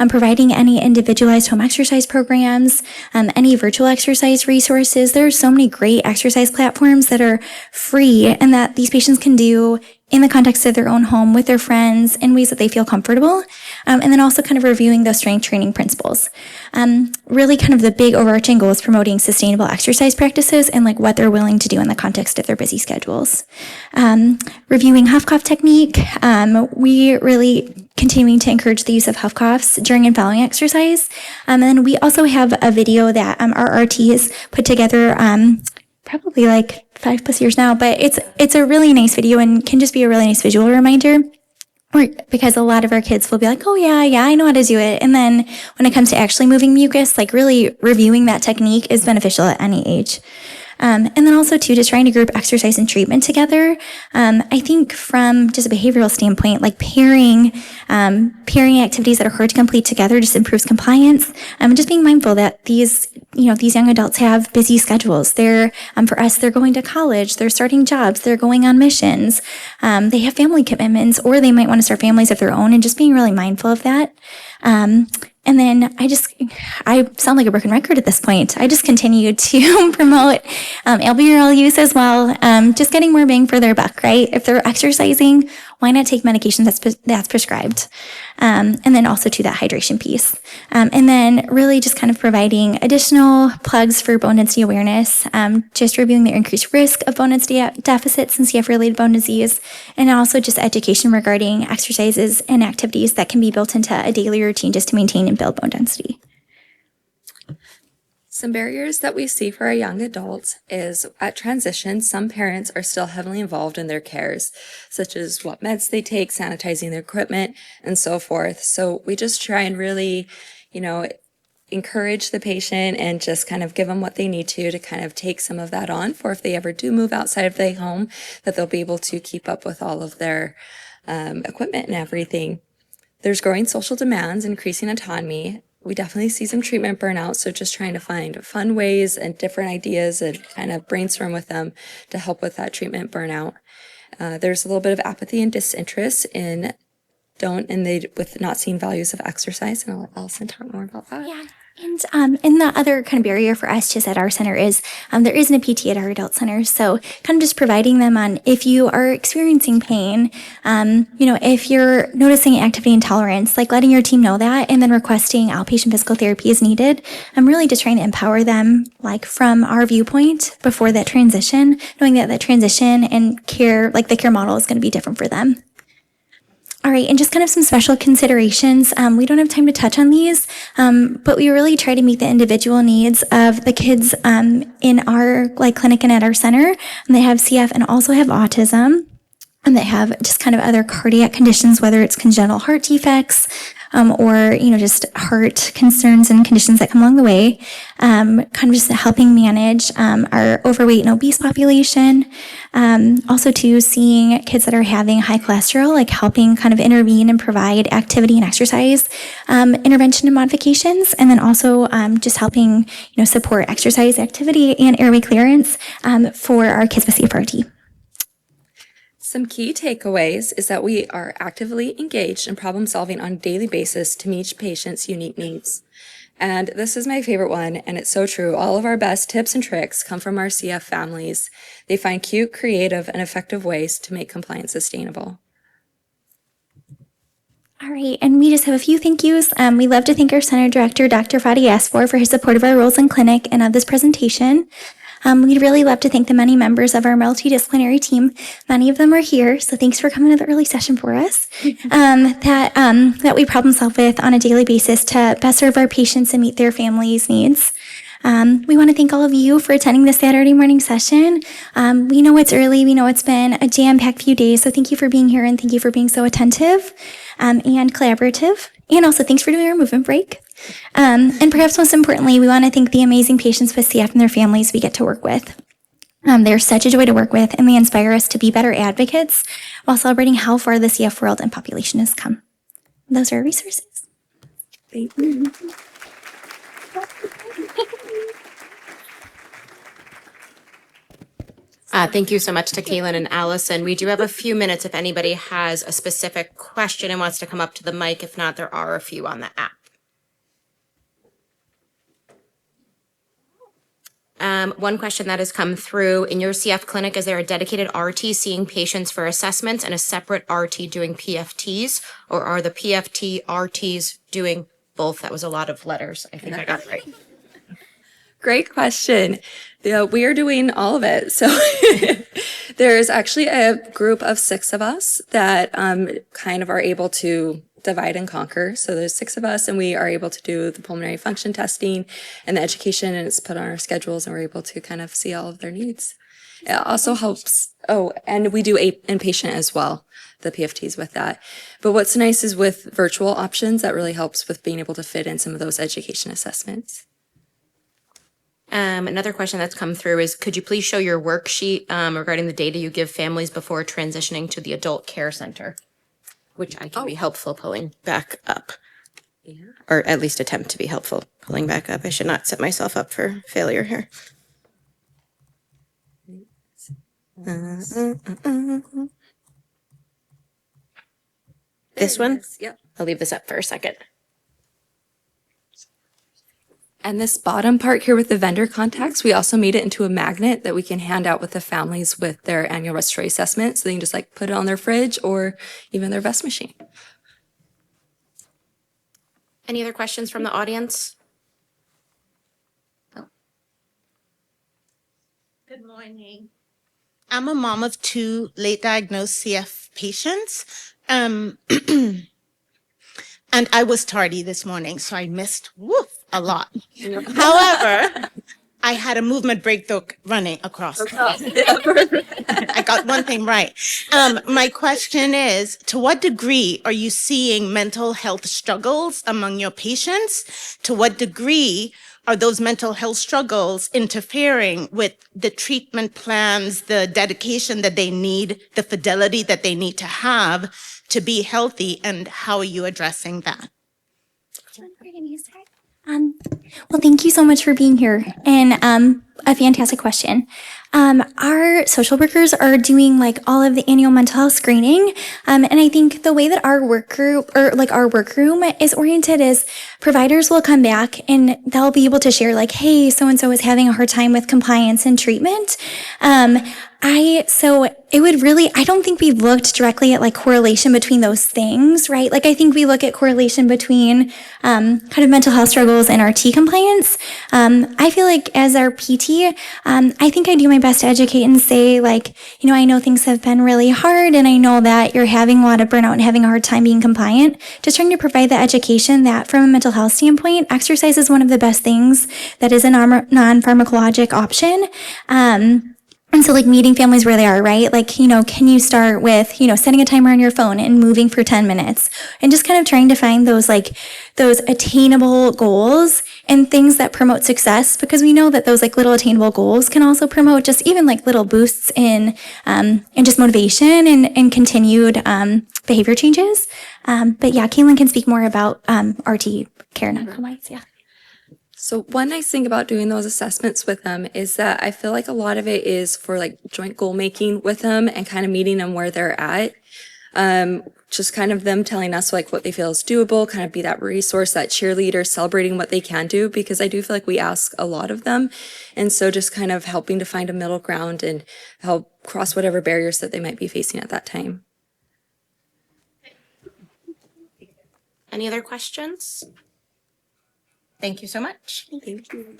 providing any individualized home exercise programs, any virtual exercise resources. There are so many great exercise platforms that are free and that these patients can do in the context of their own home with their friends in ways that they feel comfortable. And then also kind of reviewing those strength training principles. Really kind of the big overarching goal is promoting sustainable exercise practices and what they're willing to do in the context of their busy schedules. Reviewing huff cough technique. We really continuing to encourage the use of huff coughs during and following exercise. And then we also have a video that our RTs put together probably 5+ years now, but it's a really nice video and can just be a really nice visual reminder. Because a lot of our kids will be like, oh yeah, I know how to do it. And then when it comes to actually moving mucus, really reviewing that technique is beneficial at any age. And then also too, just trying to group exercise and treatment together. I think from just a behavioral standpoint, pairing activities that are hard to complete together just improves compliance. And just being mindful that these young adults have busy schedules. They're, for us, they're going to college, they're starting jobs, they're going on missions. They have family commitments, or they might want to start families of their own, and just being really mindful of that. And then I sound like a broken record at this point. I just continue to promote albuterol use as well, just getting more bang for their buck, right? If they're exercising, why not take medication that's prescribed? And then also to that hydration piece. And then really just kind of providing additional plugs for bone density awareness, just reviewing the increased risk of bone density deficits and CF-related bone disease, and also just education regarding exercises and activities that can be built into a daily routine just to maintain and build bone density. Some barriers that we see for our young adults is at transition, some parents are still heavily involved in their cares, such as what meds they take, sanitizing their equipment, and so forth. So we just try and really, encourage the patient and just kind of give them what they need to kind of take some of that on for if they ever do move outside of their home, that they'll be able to keep up with all of their equipment and everything. There's growing social demands, increasing autonomy. We definitely see some treatment burnout, so just trying to find fun ways and different ideas and kind of brainstorm with them to help with that treatment burnout. There's a little bit of apathy and disinterest with not seeing values of exercise, and I'll let Allison talk more about that. Yeah. And the other kind of barrier for us just at our center is there isn't a PT at our adult center. So kind of just providing them on if you are experiencing pain, if you're noticing activity intolerance, like letting your team know that and then requesting outpatient physical therapy is needed. I'm really just trying to empower them like from our viewpoint before that transition, knowing that transition and care, like the care model is going to be different for them. All right, and just kind of some special considerations. We don't have time to touch on these, but we really try to meet the individual needs of the kids in our clinic and at our center. And they have CF and also have autism. And they have just kind of other cardiac conditions, whether it's congenital heart defects or, just heart concerns and conditions that come along the way. Kind of just helping manage our overweight and obese population. Also, too, seeing kids that are having high cholesterol, like helping kind of intervene and provide activity and exercise intervention and modifications. And then also just helping, support exercise activity and airway clearance for our kids with CFRT. Some key takeaways is that we are actively engaged in problem solving on a daily basis to meet patients' unique needs. And this is my favorite one, and it's so true. All of our best tips and tricks come from our CF families. They find cute, creative, and effective ways to make compliance sustainable. All right, and we just have a few thank yous. We love to thank our center director, Dr. Fadi Asfor, for his support of our roles in clinic and of this presentation. We'd really love to thank the many members of our multidisciplinary team. Many of them are here, so thanks for coming to the early session for us. That we problem solve with on a daily basis to best serve our patients and meet their families' needs. We want to thank all of you for attending this Saturday morning session. We know it's early. We know it's been a jam-packed few days, so thank you for being here and thank you for being so attentive and collaborative. And also thanks for doing our movement break. And perhaps most importantly, we want to thank the amazing patients with CF and their families we get to work with. They're such a joy to work with, and they inspire us to be better advocates while celebrating how far the CF world and population has come. Those are our resources. Thank you. Thank you so much to Kaylin and Allison. We do have a few minutes if anybody has a specific question and wants to come up to the mic. If not, there are a few on the app. One question that has come through, in your CF clinic, is there a dedicated RT seeing patients for assessments and a separate RT doing PFTs, or are the PFT RTs doing both? That was a lot of letters. I think I got it right. Great question. We are doing all of it. So there's actually a group of 6 of us that kind of are able to divide and conquer. So there's 6 of us, and we are able to do the pulmonary function testing and the education, and it's put on our schedules, and we're able to kind of see all of their needs. It also helps. Oh, and we do inpatient as well, the PFTs with that. But what's nice is with virtual options, that really helps with being able to fit in some of those education assessments. Another question that's come through is, could you please show your worksheet regarding the data you give families before transitioning to the adult care center? Which I can be helpful pulling back up. Yeah. Or at least attempt to be helpful pulling back up. I should not set myself up for failure here. This one? Yep. I'll leave this up for a second. And this bottom part here with the vendor contacts, we also made it into a magnet that we can hand out with the families with their annual respiratory assessment. So they can just like put it on their fridge or even their vest machine. Any other questions from the audience? Good morning. I'm a mom of 2 late diagnosed CF patients. And I was tardy this morning, so I missed a lot. However, I had a movement breakthrough running across. I got one thing right. My question is, to what degree are you seeing mental health struggles among your patients? To what degree are those mental health struggles interfering with the treatment plans, the dedication that they need, the fidelity that they need to have to be healthy, and how are you addressing that? Well, thank you so much for being here, and a fantastic question. Our social workers are doing like all of the annual mental health screening, and I think the way that our work group or like our workroom is oriented is providers will come back and they'll be able to share like, hey, so and so is having a hard time with compliance and treatment. I don't think we've looked directly at like correlation between those things, right? Like I think we look at correlation between kind of mental health struggles and RT compliance. I feel like as our PT, I think I do my best to educate and say like, you know, I know things have been really hard and I know that you're having a lot of burnout and having a hard time being compliant. Just trying to provide the education that from a mental health standpoint, exercise is one of the best things that is a non-pharmacologic option. And so like meeting families where they are, right? Like, you know, can you start with, you know, setting a timer on your phone and moving for 10 minutes and just kind of trying to find those attainable goals and things that promote success, because we know that those like little attainable goals can also promote just even like little boosts in just motivation and continued behavior changes. But yeah, Caitlin can speak more about RT care non-compliance. Yeah. So one nice thing about doing those assessments with them is that I feel like a lot of it is for like joint goal making with them and kind of meeting them where they're at. Just kind of them telling us like what they feel is doable, kind of be that resource, that cheerleader, celebrating what they can do, because I do feel like we ask a lot of them. And so just kind of helping to find a middle ground and help cross whatever barriers that they might be facing at that time. Any other questions? Thank you so much. Thank you.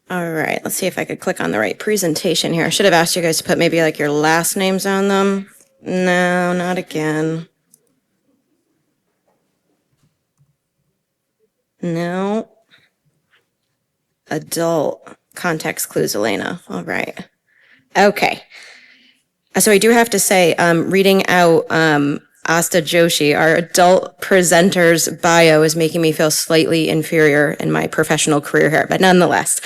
All right, let's see if I could click on the right presentation here. I should have asked you guys to put maybe like your last names on them. No, not again. No. Adult context clues, Elena. All right. Okay. So I do have to say, reading out Asta Joshi, our adult presenter's bio, is making me feel slightly inferior in my professional career here, but nonetheless,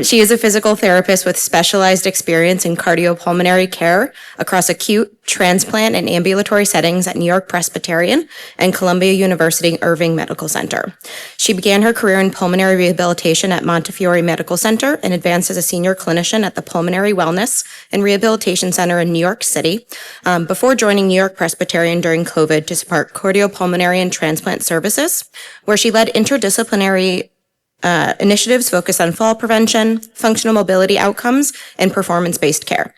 she is a physical therapist with specialized experience in cardiopulmonary care across acute, transplant, and ambulatory settings at New York Presbyterian and Columbia University Irving Medical Center. She began her career in pulmonary rehabilitation at Montefiore Medical Center and advanced as a senior clinician at the Pulmonary Wellness and Rehabilitation Center in New York City, before joining New York Presbyterian during COVID to support cardiopulmonary and transplant services, where she led interdisciplinary initiatives focused on fall prevention, functional mobility outcomes, and performance-based care.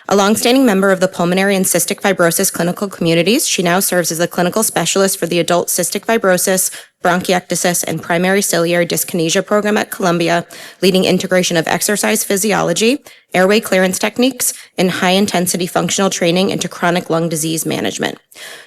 A longstanding member of the pulmonary and cystic fibrosis clinical communities, she now serves as a clinical specialist for the adult cystic fibrosis, bronchiectasis, and primary ciliary dyskinesia program at Columbia, leading integration of exercise physiology, airway clearance techniques, and high-intensity functional training into chronic lung disease management.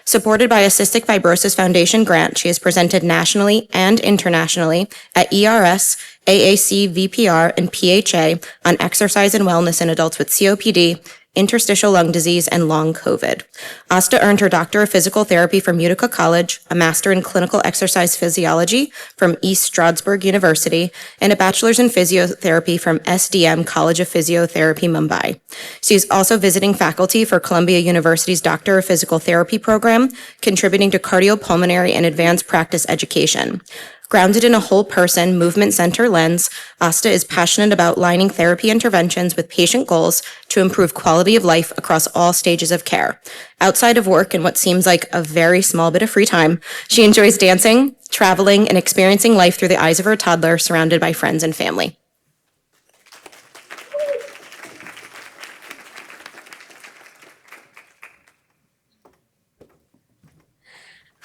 Supported by a Cystic Fibrosis Foundation grant, she has presented nationally and internationally at ERS, AAC, VPR, and PHA on exercise and wellness in adults with COPD, interstitial lung disease, and long COVID. Asta earned her Doctor of Physical Therapy from Utica College, a Master in Clinical Exercise Physiology from East Stroudsburg University, and a Bachelor's in Physiotherapy from SDM College of Physiotherapy, Mumbai. She is also visiting faculty for Columbia University's Doctor of Physical Therapy program, contributing to cardiopulmonary and advanced practice education. Grounded in a whole person, movement center lens, Asta is passionate about aligning therapy interventions with patient goals to improve quality of life across all stages of care. Outside of work and what seems like a very small bit of free time, she enjoys dancing, traveling, and experiencing life through the eyes of her toddler surrounded by friends and family.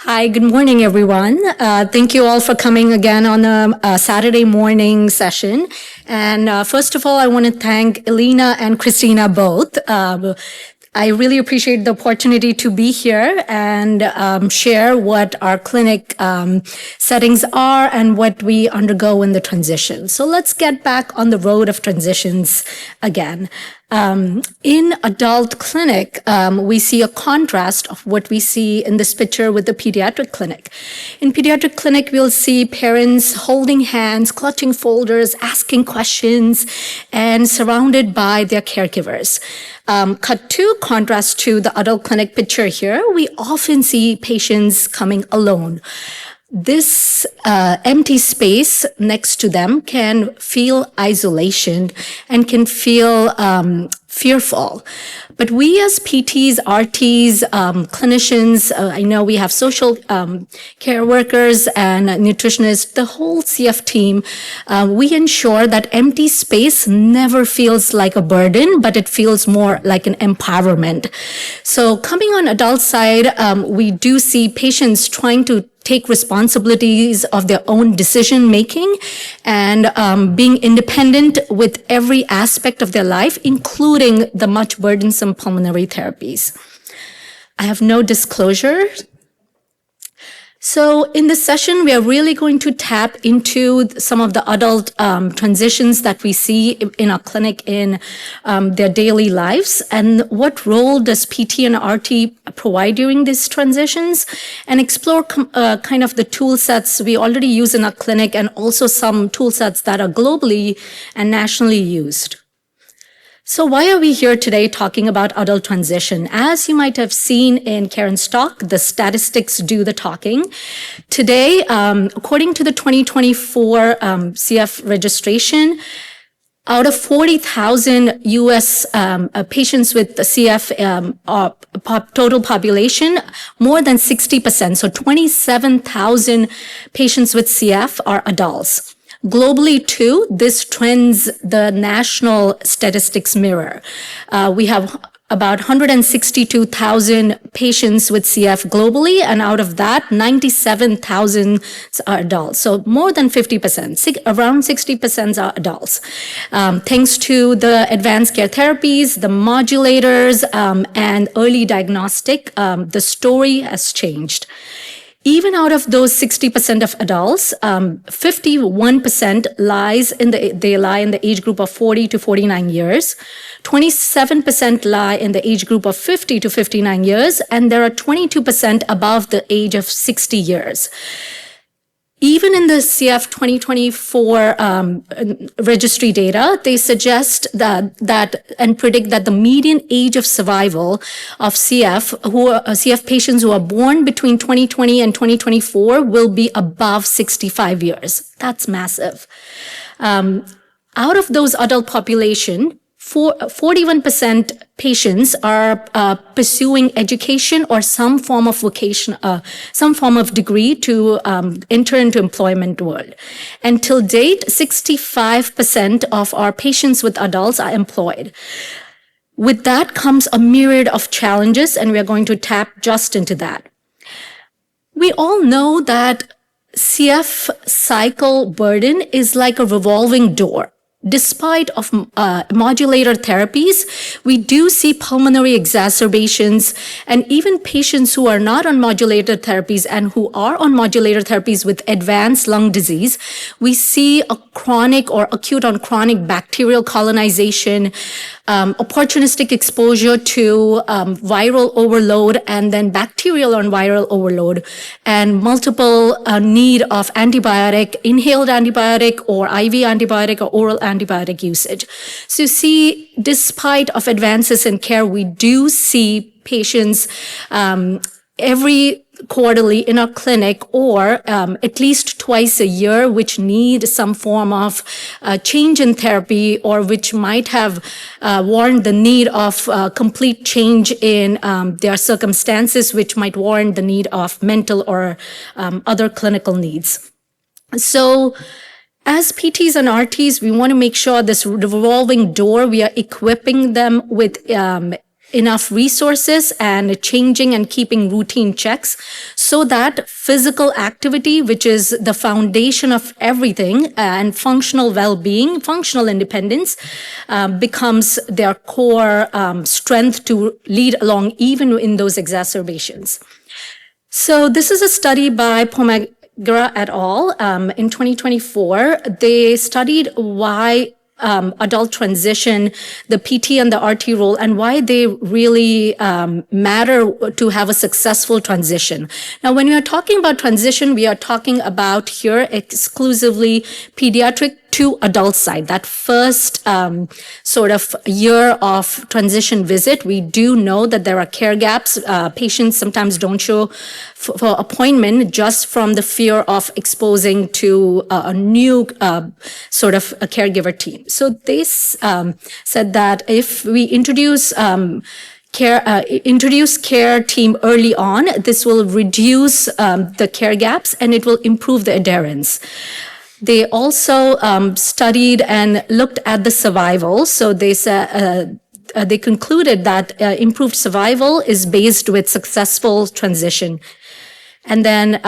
Hi, good morning, everyone. Thank you all for coming again on a Saturday morning session. And first of all, I want to thank Elena and Christina both. I really appreciate the opportunity to be here and share what our clinic settings are and what we undergo in the transition. So let's get back on the road of transitions again. In adult clinic, we see a contrast of what we see in this picture with the pediatric clinic. In pediatric clinic, we'll see parents holding hands, clutching folders, asking questions, and surrounded by their caregivers. Contrast to the adult clinic picture here, we often see patients coming alone. This empty space next to them can feel isolation and can feel fearful. But we as PTs, RTs, clinicians, I know we have social care workers and nutritionists, the whole CF team, we ensure that empty space never feels like a burden, but it feels more like an empowerment. So coming on adult side, we do see patients trying to take responsibilities of their own decision making and being independent with every aspect of their life, including the much burdensome pulmonary therapies. I have no disclosure. So in this session, we are really going to tap into some of the adult transitions that we see in our clinic in their daily lives, and what role does PT and RT provide during these transitions, and explore kind of the tool sets we already use in our clinic and also some tool sets that are globally and nationally used. So why are we here today talking about adult transition? As you might have seen in Karen's talk, the statistics do the talking. Today, according to the 2024 CF registration, out of 40,000 U.S. Patients with the CF total population, more than 60%, so 27,000 patients with CF are adults. Globally, too, this trends the national statistics mirror. We have about 162,000 patients with CF globally, and out of that, 97,000 are adults. So more than 50%, around 60% are adults. Thanks to the advanced care therapies, the modulators, and early diagnostic, the story has changed. Even out of those 60% of adults, 51% lie in the age group of 40 to 49 years, 27% lie in the age group of 50 to 59 years, and there are 22% above the age of 60 years. Even in the CF 2024 registry data, they suggest that and predict that the median age of survival of CF patients who are born between 2020 and 2024 will be above 65 years. That's massive. Out of those adult population, 41% patients are pursuing education or some form of vocation, some form of degree to enter into employment world. And till date, 65% of our patients with adults are employed. With that comes a myriad of challenges, and we are going to tap just into that. We all know that CF cycle burden is like a revolving door. Despite of modulator therapies, we do see pulmonary exacerbations, and even patients who are not on modulator therapies and who are on modulator therapies with advanced lung disease, we see a chronic or acute on chronic bacterial colonization, opportunistic exposure to viral overload, and then bacterial on viral overload, and multiple need of antibiotic, inhaled antibiotic or IV antibiotic or oral antibiotic usage. So you see, despite of advances in care, we do see patients every quarterly in our clinic or at least twice a year, which need some form of change in therapy or which might have warrant the need of complete change in their circumstances, which might warrant the need of mental or other clinical needs. So as PTs and RTs, we want to make sure this revolving door, we are equipping them with enough resources and changing and keeping routine checks so that physical activity, which is the foundation of everything, and functional well-being, functional independence, becomes their core strength to lead along even in those exacerbations. So this is a study by Pomagara et al. In 2024. They studied why adult transition, the PT and the RT role, and why they really matter to have a successful transition. Now, when we are talking about transition, we are talking about here exclusively pediatric to adult side, that first sort of year of transition visit. We do know that there are care gaps. Patients sometimes don't show for appointment just from the fear of exposing to a new sort of a caregiver team. So they said that if we introduce care team early on, this will reduce the care gaps and it will improve the adherence. They also studied and looked at the survival. So they said they concluded that improved survival is based with successful transition. And then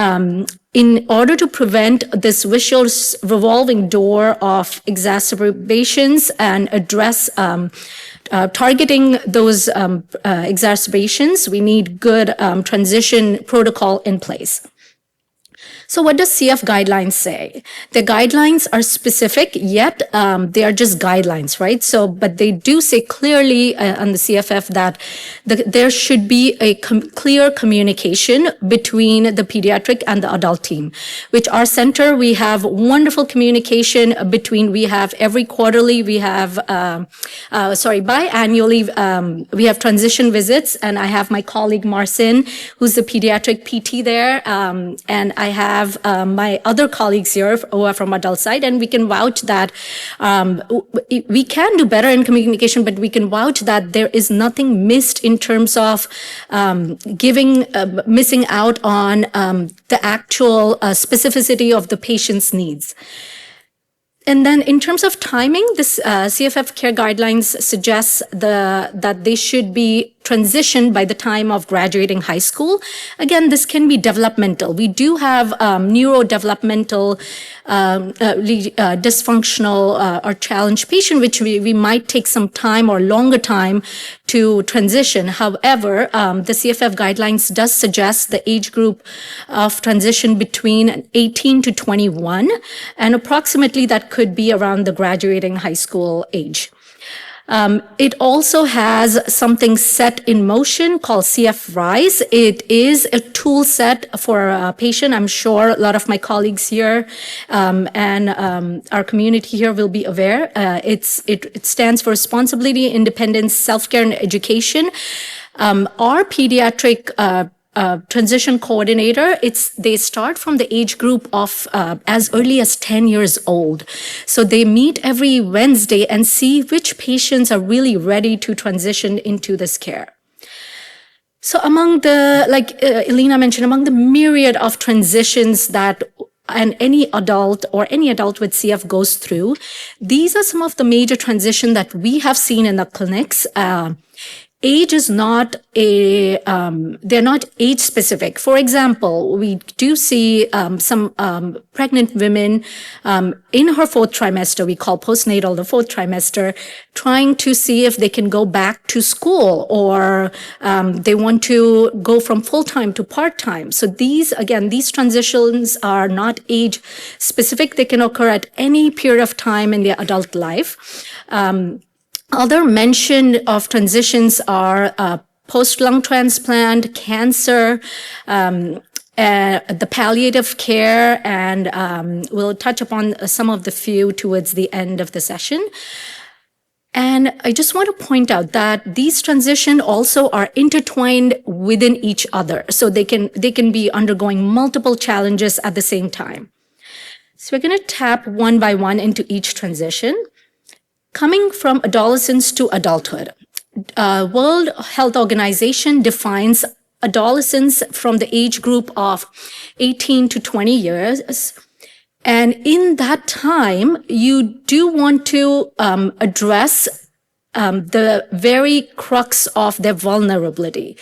in order to prevent this vicious revolving door of exacerbations and address targeting those exacerbations, we need good transition protocol in place. So what does CF guidelines say? The guidelines are specific, yet they are just guidelines, right? So, but they do say clearly on the CFF that there should be a clear communication between the pediatric and the adult team, which our center, we have wonderful communication between, we have every quarterly, we have, biannually, we have transition visits, and I have my colleague Marcin, who's the pediatric PT there, and I have my other colleagues here who are from adult side, and we can vouch that we can do better in communication, but we can vouch that there is nothing missed in terms of missing out on the actual specificity of the patient's needs. And then in terms of timing, this CFF care guidelines suggests that they should be transitioned by the time of graduating high school. Again, this can be developmental. We do have neurodevelopmental dysfunctional or challenged patient, which we might take some time or longer time to transition. However, the CFF guidelines does suggest the age group of transition between 18 to 21, and approximately that could be around the graduating high school age. It also has something set in motion called CF Rise. It is a tool set for a patient. I'm sure a lot of my colleagues here and our community here will be aware. It stands for Responsibility, Independence, Self-Care, and Education. Our pediatric transition coordinator, they start from the age group of as early as 10 years old. So they meet every Wednesday and see which patients are really ready to transition into this care. So among the, like Elena mentioned, among the myriad of transitions that any adult with CF goes through, these are some of the major transitions that we have seen in the clinics. Age is not they're not age specific. For example, we do see some pregnant women in her fourth trimester, we call postnatal the fourth trimester, trying to see if they can go back to school or they want to go from full-time to part-time. So these transitions are not age specific. They can occur at any period of time in their adult life. Other mention of transitions are post-lung transplant, cancer, the palliative care, and we'll touch upon some of the few towards the end of the session. And I just want to point out that these transitions also are intertwined within each other. So they can be undergoing multiple challenges at the same time. So we're going to tap one by one into each transition. Coming from adolescence to adulthood. World Health Organization defines adolescence from the age group of 18 to 20 years. And in that time, you do want to address the very crux of their vulnerability.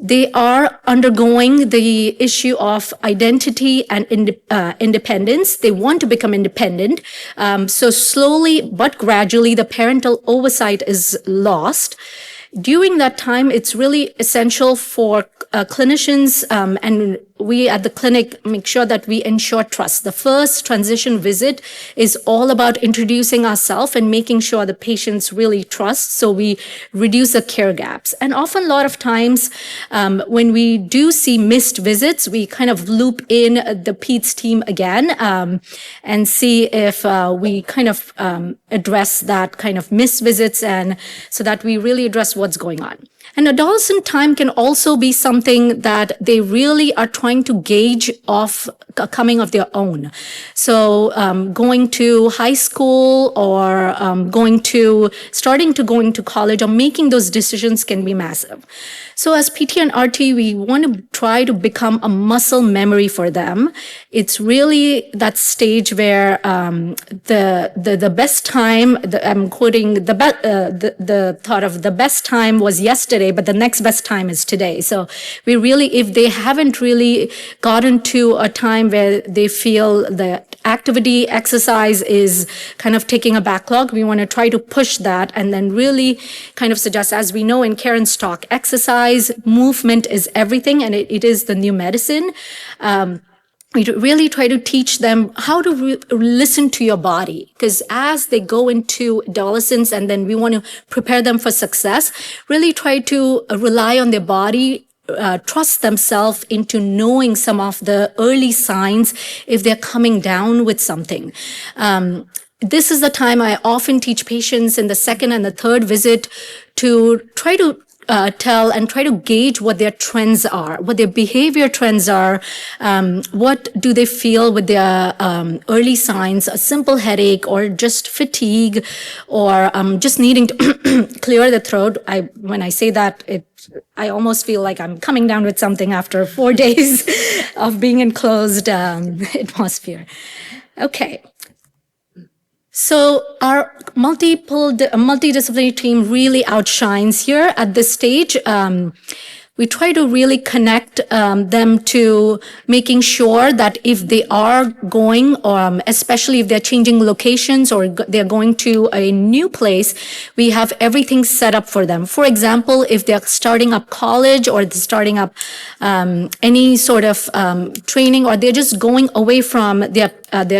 They are undergoing the issue of identity and independence. They want to become independent. So slowly but gradually, the parental oversight is lost. During that time, it's really essential for clinicians and we at the clinic make sure that we ensure trust. The first transition visit is all about introducing ourselves and making sure the patients really trust, so we reduce the care gaps. And often, a lot of times, when we do see missed visits, we kind of loop in the PEDS team again and see if we kind of address that kind of missed visits, and so that we really address what's going on. And adolescent time can also be something that they really are trying to gauge of coming of their own. So going to high school or starting to go into college or making those decisions can be massive. So as PT and RT, we want to try to become a muscle memory for them. It's really that stage where the best time, I'm quoting the thought of the best time was yesterday, but the next best time is today. So we really, if they haven't really gotten to a time where they feel that activity, exercise is kind of taking a backlog, we want to try to push that and then really kind of suggest, as we know in Karen's talk, exercise, movement is everything, and it is the new medicine. We really try to teach them how to listen to your body, because as they go into adolescence and then we want to prepare them for success, really try to rely on their body, trust themselves into knowing some of the early signs if they're coming down with something. This is the time I often teach patients in the second and the third visit to try to tell and try to gauge what their trends are, what their behavior trends are, what do they feel with their early signs, a simple headache or just fatigue or just needing to clear the throat. When I say that, I almost feel like I'm coming down with something after 4 days of being in closed atmosphere. Okay. So our multidisciplinary team really outshines here at this stage. We try to really connect them to making sure that if they are going, especially if they're changing locations or they're going to a new place, we have everything set up for them. For example, if they're starting up college or they're starting up any sort of training, or they're just going away from their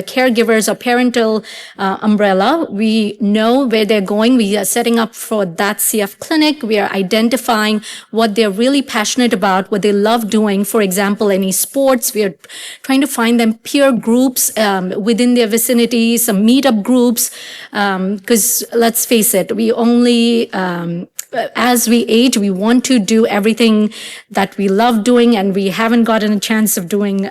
caregivers or parental umbrella, we know where they're going. We are setting up for that CF clinic. We are identifying what they're really passionate about, what they love doing. For example, any sports. We are trying to find them peer groups within their vicinity, some meetup groups, because let's face it, we only as we age, we want to do everything that we love doing and we haven't gotten a chance of doing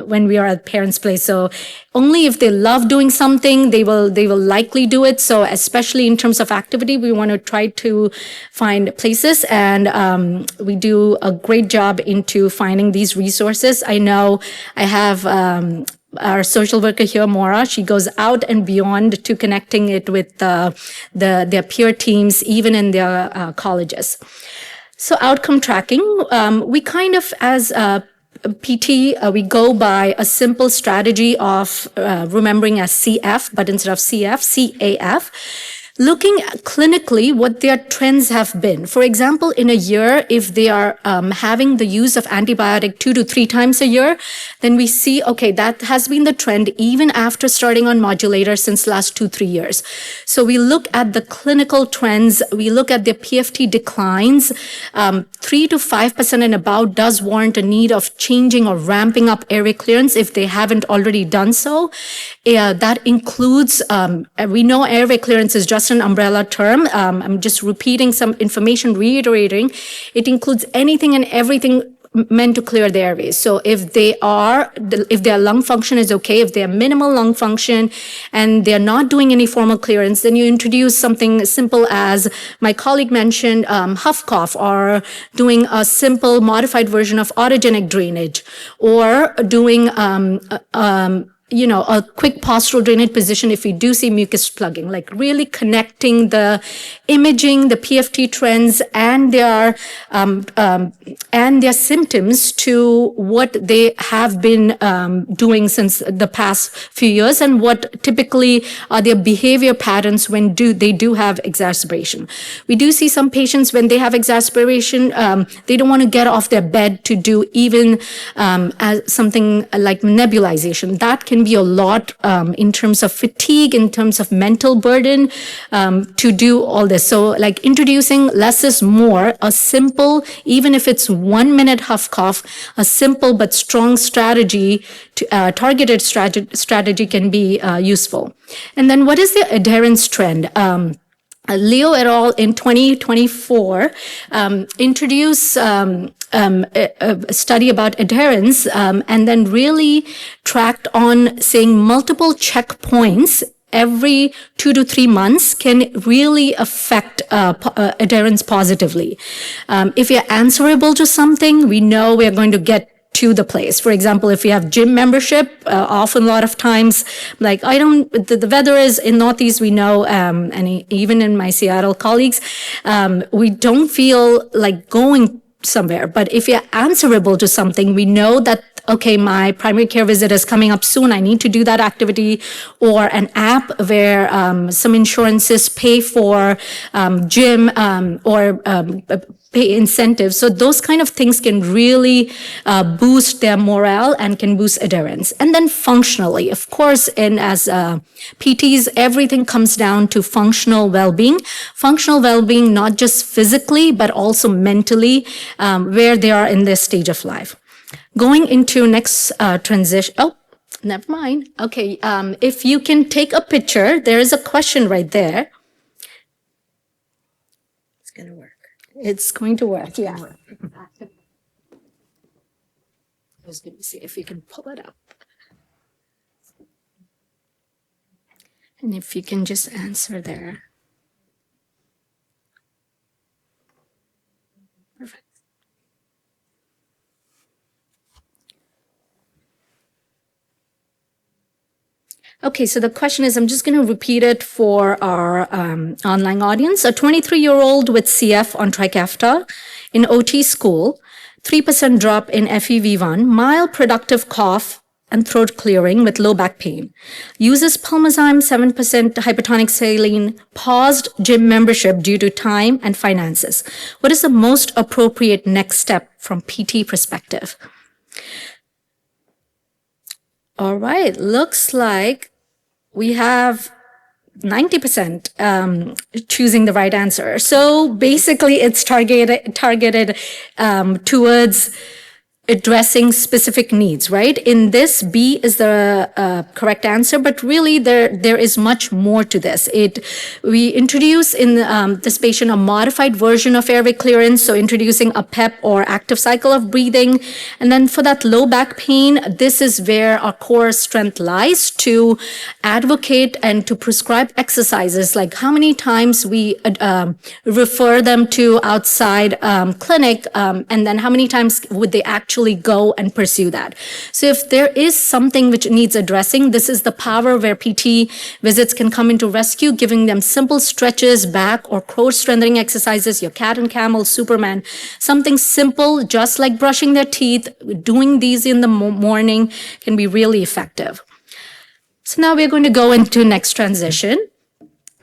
when we are at parents' place. So only if they love doing something, they will likely do it. So especially in terms of activity, we want to try to find places, and we do a great job into finding these resources. I know I have our social worker here, Maura, she goes out and beyond to connecting it with their peer teams, even in their colleges. So outcome tracking, we kind of, as PT, we go by a simple strategy of remembering as CF, but instead of CF, CAF. Looking at clinically what their trends have been. For example, in a year, if they are having the use of antibiotic 2 to 3 times a year, then we see, okay, that has been the trend even after starting on modulator since last 2-3 years. So we look at the clinical trends, we look at their PFT declines, 3 to 5% and above does warrant a need of changing or ramping up airway clearance if they haven't already done so. That includes, we know airway clearance is just just an umbrella term. I'm just repeating some information, reiterating. It includes anything and everything meant to clear the airways. So if their lung function is okay, if they have minimal lung function and they're not doing any formal clearance, then you introduce something simple as my colleague mentioned, huff cough, or doing a simple modified version of autogenic drainage, or doing a quick postural drainage position if we do see mucus plugging, like really connecting the imaging, the PFT trends, and their symptoms to what they have been doing since the past few years, and what typically are their behavior patterns when they do have exacerbation. We do see some patients when they have exacerbation, they don't want to get off their bed to do even something like nebulization. That can be a lot in terms of fatigue, in terms of mental burden to do all this. So like introducing less is more, a simple, even if it's 1 minute huff cough, a simple but strong strategy, targeted strategy can be useful. And then what is the adherence trend? Leo et al. In 2024 introduced a study about adherence and then really tracked on saying multiple checkpoints every 2 to 3 months can really affect adherence positively. If you're answerable to something, we know we're going to get to the place. For example, if you have gym membership, often a lot of times, like the weather is in Northeast, we know, and even in my Seattle colleagues, we don't feel like going somewhere. But if you're answerable to something, we know that, okay, my primary care visit is coming up soon. I need to do that activity, or an app where some insurances pay for gym or pay incentives. So those kind of things can really boost their morale and can boost adherence. And then functionally, of course, and as PTs, everything comes down to functional well-being. Functional well-being, not just physically, but also mentally, where they are in this stage of life. Going into next transition. Oh, never mind. Okay, if you can take a picture, there is a question right there. It's going to work. It's going to work, yeah. I was going to see if you can pull it up. And if you can just answer there. Perfect. Okay, so the question is, I'm just going to repeat it for our online audience. A 23-year-old with CF on Trikafta in OT school, 3% drop in FEV1, mild productive cough and throat clearing with low back pain. Uses Pulmozyme 7% hypertonic saline, paused gym membership due to time and finances. What is the most appropriate next step from PT perspective? All right, looks like we have 90% choosing the right answer. So basically it's targeted towards addressing specific needs, right? In this, B is the correct answer, but really there is much more to this. We introduce in this patient a modified version of airway clearance, so introducing a PEP or active cycle of breathing. And then for that low back pain, this is where our core strength lies, to advocate and to prescribe exercises, like how many times we refer them to outside clinic, and then how many times would they actually go and pursue that. So if there is something which needs addressing, this is the power where PT visits can come into rescue, giving them simple stretches, back or core strengthening exercises, your cat and camel, Superman, something simple, just like brushing their teeth. Doing these in the morning can be really effective. So now we're going to go into next transition.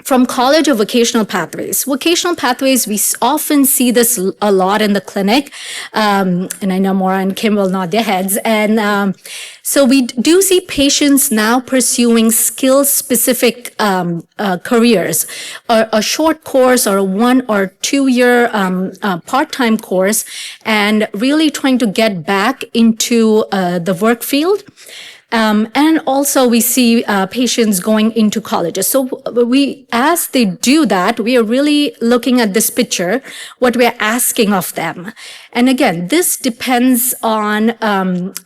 From college or vocational pathways. Vocational pathways, we often see this a lot in the clinic. And I know Maura and Kim will nod their heads. And so we do see patients now pursuing skill-specific careers, a short course or a 1 or 2 year part-time course, and really trying to get back into the work field. And also we see patients going into colleges. So as they do that, we are really looking at this picture, what we are asking of them. And again, this depends on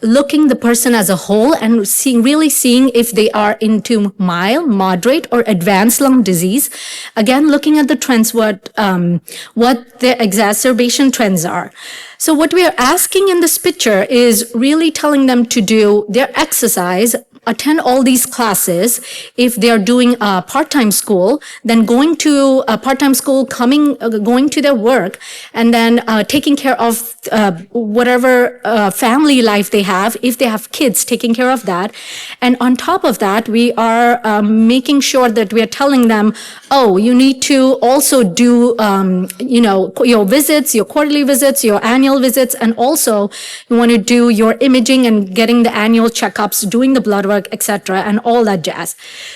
looking the person as a whole and really seeing if they are into mild, moderate, or advanced lung disease. Again, looking at the trends, what the exacerbation trends are. So what we are asking in this picture is really telling them to do their exercise, attend all these classes. If they are doing a part-time school, then going to a part-time school, going to their work, and then taking care of whatever family life they have. If they have kids, taking care of that. And on top of that, we are making sure that we are telling them, oh, you need to also do, your visits, your quarterly visits, your annual visits, and also you want to do your imaging and getting the annual checkups, doing the blood work, etc., and all that jazz.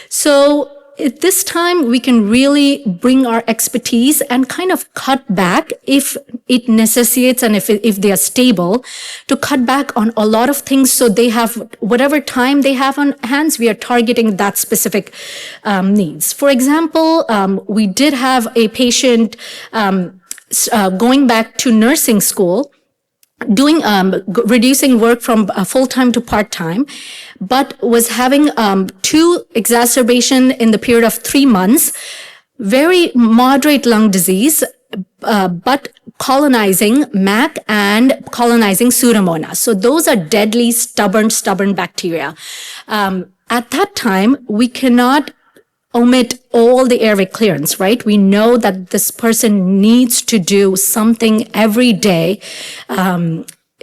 So at this time, we can really bring our expertise and kind of cut back if it necessitates and if they are stable, to cut back on a lot of things so they have whatever time they have on hands, we are targeting that specific needs. For example, we did have a patient going back to nursing school, doing reducing work from full-time to part-time, but was having 2 exacerbation in the period of 3 months, very moderate lung disease, but colonizing MAC and colonizing Pseudomonas. So those are deadly, stubborn bacteria. At that time, we cannot omit all the airway clearance, right? We know that this person needs to do something every day,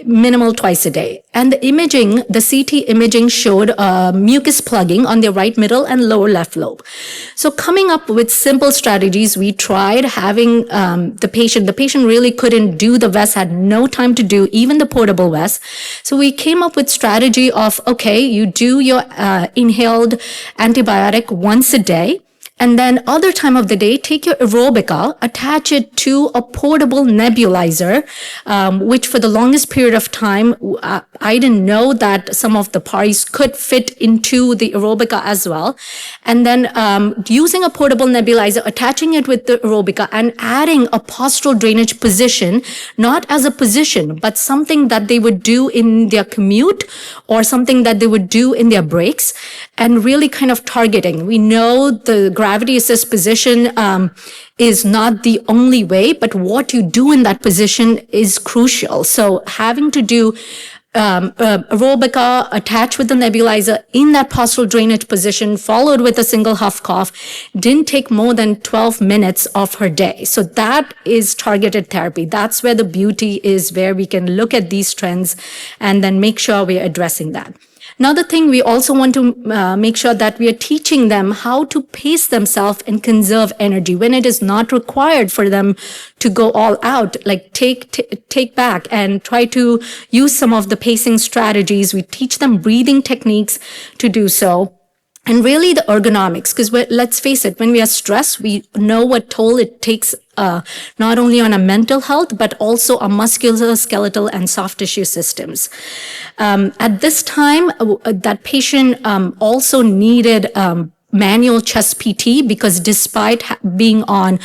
minimal twice a day. And the imaging, the CT imaging showed mucus plugging on the right middle and lower left lobe. So coming up with simple strategies, we tried having the patient really couldn't do the vest, had no time to do even the portable vest. So we came up with strategy of, okay, you do your inhaled antibiotic once a day. And then other time of the day, take your Aerobica, attach it to a portable nebulizer, which for the longest period of time, I didn't know that some of the parties could fit into the Aerobica as well. And then using a portable nebulizer, attaching it with the Aerobica and adding a postural drainage position, not as a position, but something that they would do in their commute or something that they would do in their breaks, and really kind of targeting. We know the gravity assist position is not the only way, but what you do in that position is crucial. So having to do Aerobica attached with the nebulizer in that postural drainage position, followed with a single huff cough, didn't take more than 12 minutes of her day. So that is targeted therapy. That's where the beauty is, where we can look at these trends and then make sure we're addressing that. Another thing, we also want to make sure that we are teaching them how to pace themselves and conserve energy when it is not required for them to go all out, like take back and try to use some of the pacing strategies. We teach them breathing techniques to do so. And really the ergonomics, because let's face it, when we are stressed, we know what toll it takes not only on our mental health, but also our musculoskeletal and soft tissue systems. At this time, that patient also needed manual chest PT, because despite being on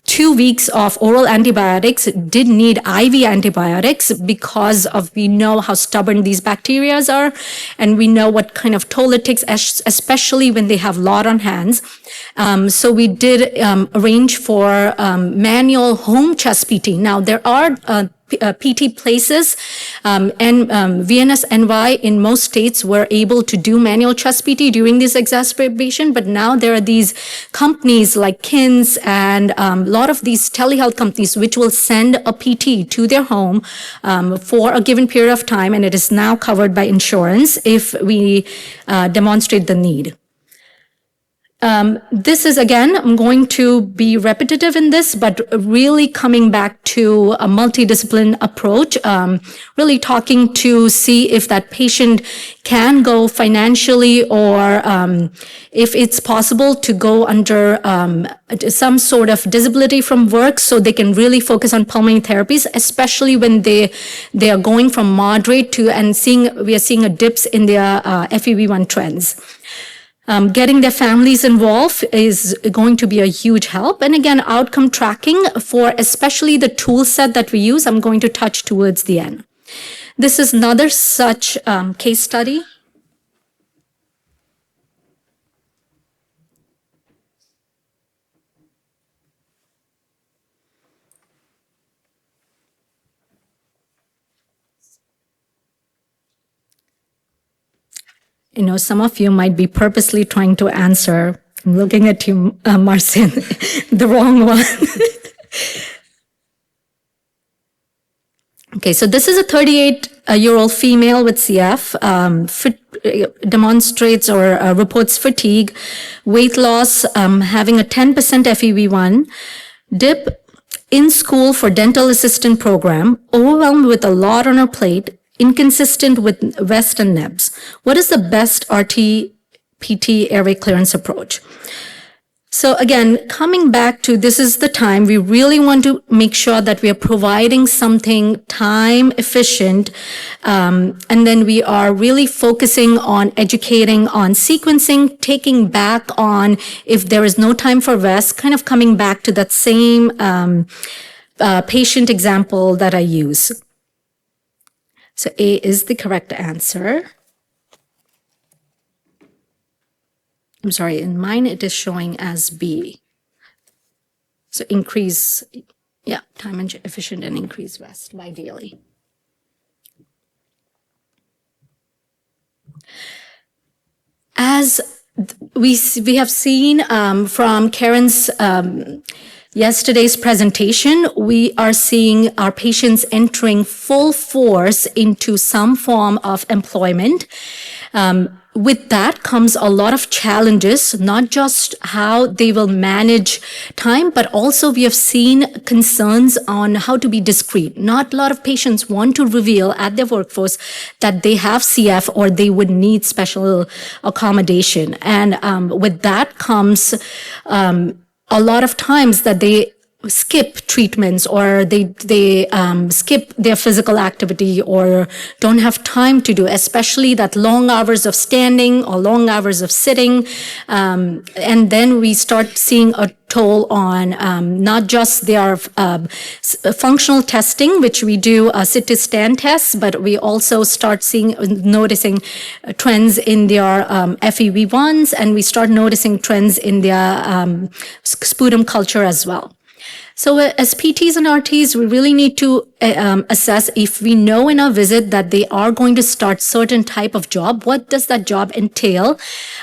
2 weeks of oral antibiotics, did need IV antibiotics because of, we know how stubborn these bacteria are, and we know what kind of toll it takes, especially when they have a lot on hands. So we did arrange for manual home chest PT. Now, there are PT places, and VNS NY in most states were able to do manual chest PT during this exacerbation, but now there are these companies like KINS and a lot of these telehealth companies which will send a PT to their home for a given period of time, and it is now covered by insurance if we demonstrate the need. This is, again, I'm going to be repetitive in this, but really coming back to a multidiscipline approach, really talking to see if that patient can go financially or if it's possible to go under some sort of disability from work so they can really focus on pulmonary therapies, especially when they are going from moderate to, and we are seeing a dips in their FEV1 trends. Getting their families involved is going to be a huge help. And again, outcome tracking for especially the tool set that we use, I'm going to touch towards the end. This is another such case study. You know, some of you might be purposely trying to answer. I'm looking at you, Marcin, the wrong one. Okay, so this is a 38-year-old female with CF, demonstrates or reports fatigue, weight loss, having a 10% FEV1, dip in school for dental assistant program, overwhelmed with a lot on her plate, inconsistent with West and NEBS. What is the best RT-PT airway clearance approach? So again, coming back to this is the time we really want to make sure that we are providing something time efficient, and then we are really focusing on educating on sequencing, taking back on if there is no time for rest, kind of coming back to that same patient example that I use. So A is the correct answer. I'm sorry, in mine it is showing as B. So increase, yeah, time efficient and increase rest, ideally. As we have seen from Karen's yesterday's presentation, we are seeing our patients entering full force into some form of employment. With that comes a lot of challenges, not just how they will manage time, but also we have seen concerns on how to be discreet. Not a lot of patients want to reveal at their workforce that they have CF or they would need special accommodation. And with that comes a lot of times that they skip treatments or they skip their physical activity or don't have time to do, especially that long hours of standing or long hours of sitting. And then we start seeing a toll on not just their functional testing, which we do sit-to-stand tests, but we also start noticing trends in their FEV1s, and we start noticing trends in their sputum culture as well. So as PTs and RTs, we really need to assess if we know in our visit that they are going to start certain type of job. What does that job entail?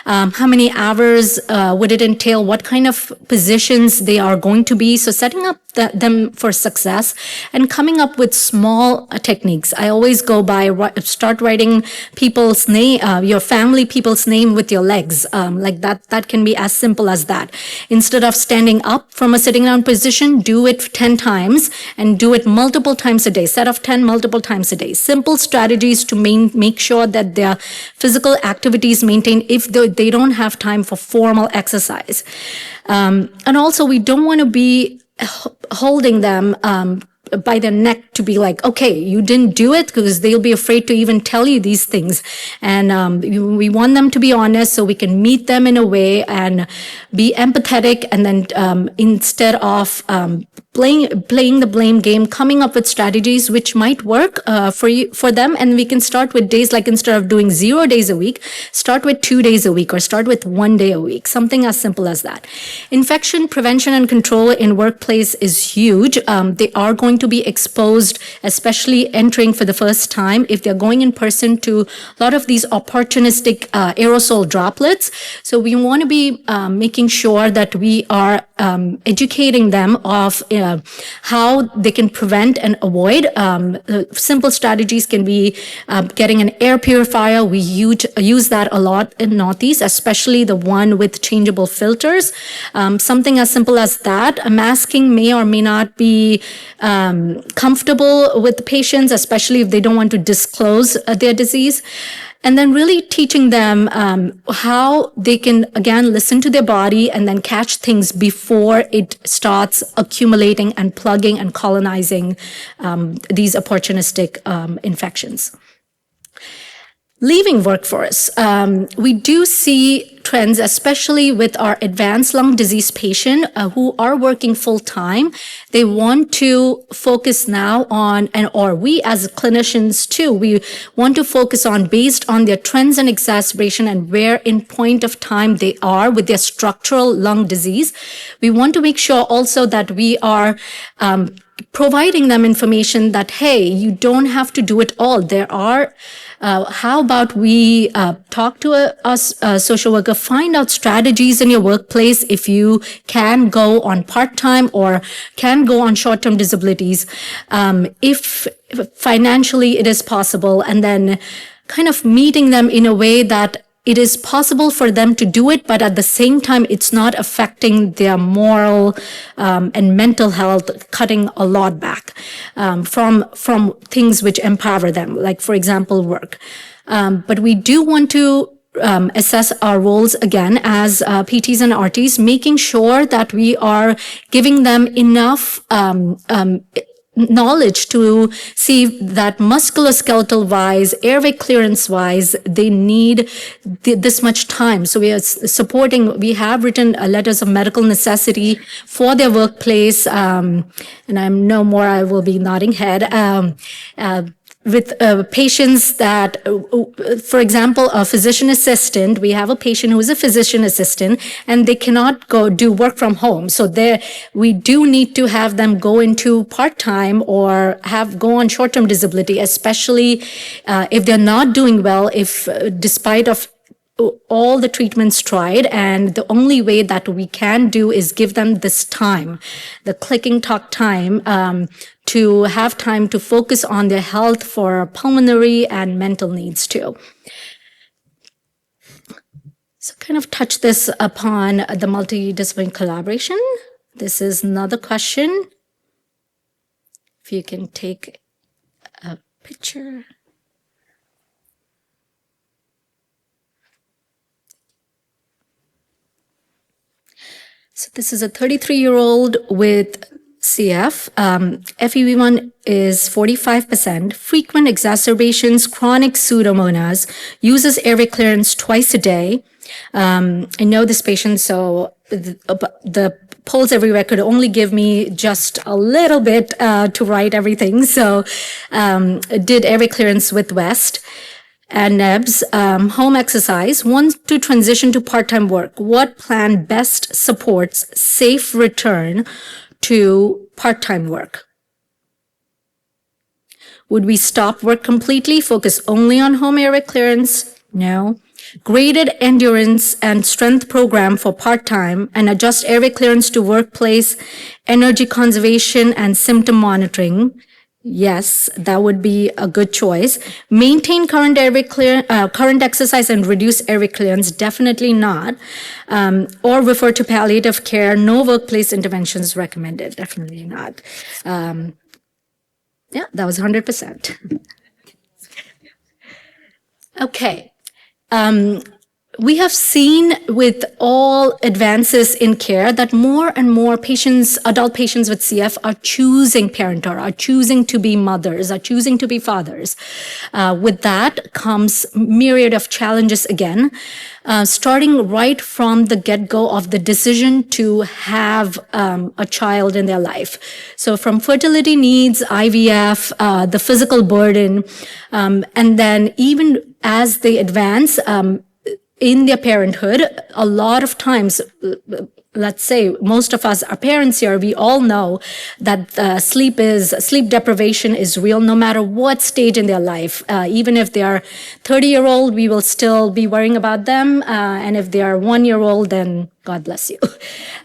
How many hours would it entail? What kind of positions they are going to be? So setting up them for success and coming up with small techniques. I always go by start writing people's name, your family people's name with your legs. Like that can be as simple as that. Instead of standing up from a sitting down position, do it 10 times and do it multiple times a day. Set of 10 multiple times a day. Simple strategies to make sure that their physical activities maintained if they don't have time for formal exercise. And also we don't want to be holding them by their neck to be like, okay, you didn't do it, because they'll be afraid to even tell you these things. And we want them to be honest so we can meet them in a way and be empathetic. And then instead of playing the blame game, coming up with strategies which might work for them. And we can start with days, like instead of doing 0 days a week, start with 2 days a week or start with 1 day a week, something as simple as that. Infection prevention and control in workplace is huge. They are going to be exposed, especially entering for the first time, if they're going in person, to a lot of these opportunistic aerosol droplets. So we want to be making sure that we are educating them of how they can prevent and avoid. Simple strategies can be getting an air purifier. We use that a lot in Northeast, especially the one with changeable filters. Something as simple as that. Masking may or may not be comfortable with the patients, especially if they don't want to disclose their disease. And then really teaching them how they can, again, listen to their body and then catch things before it starts accumulating and plugging and colonizing these opportunistic infections. Leaving workforce, we do see trends, especially with our advanced lung disease patient who are working full time. They want to focus now on, or we as clinicians too, we want to focus on based on their trends and exacerbation and where in point of time they are with their structural lung disease. We want to make sure also that we are providing them information that, hey, you don't have to do it all. There are, how about we talk to a social worker, find out strategies in your workplace if you can go on part-time or can go on short-term disabilities, if financially it is possible, and then kind of meeting them in a way that it is possible for them to do it, but at the same time, it's not affecting their moral and mental health, cutting a lot back from things which empower them, like, for example, work. But we do want to assess our roles again as PTs and RTs, making sure that we are giving them enough knowledge to see that musculoskeletal wise, airway clearance wise, they need this much time. So we are supporting, we have written letters of medical necessity for their workplace. And I'm no more, I will be nodding head. With patients that, for example, a physician assistant, we have a patient who is a physician assistant and they cannot go do work from home. So there, we do need to have them go into part-time or go on short-term disability, especially if they're not doing well, if despite of all the treatments tried, and the only way that we can do is give them this time, the clicking talk time, to have time to focus on their health for pulmonary and mental needs too. So kind of touch this upon the multidisciplinary collaboration. This is another question. If you can take a picture. So this is a 33-year-old with CF. FEV1 is 45%, frequent exacerbations, chronic pseudomonas, uses airway clearance twice a day. I know this patient, so the polls everywhere could only give me just a little bit to write everything. So did airway clearance with West and NEBS, home exercise, wants to transition to part-time work. What plan best supports safe return to part-time work? Would we stop work completely, focus only on home airway clearance? No. Graded endurance and strength program for part-time and adjust airway clearance to workplace, energy conservation and symptom monitoring. Yes, that would be a good choice. Maintain current current exercise and reduce airway clearance. Definitely not. Or refer to palliative care. No workplace interventions recommended. Definitely not. Yeah, that was 100%. Okay. We have seen with all advances in care that more and more patients, adult patients with CF are choosing parenthood, are choosing to be mothers, are choosing to be fathers. With that comes myriad of challenges again, starting right from the get-go of the decision to have a child in their life. So from fertility needs, IVF, the physical burden, and then even as they advance, in their parenthood, a lot of times let's say most of us are parents here, we all know that sleep deprivation is real no matter what stage in their life. Even if they are 30-year-old, we will still be worrying about them. And if they are 1-year-old, then God bless you.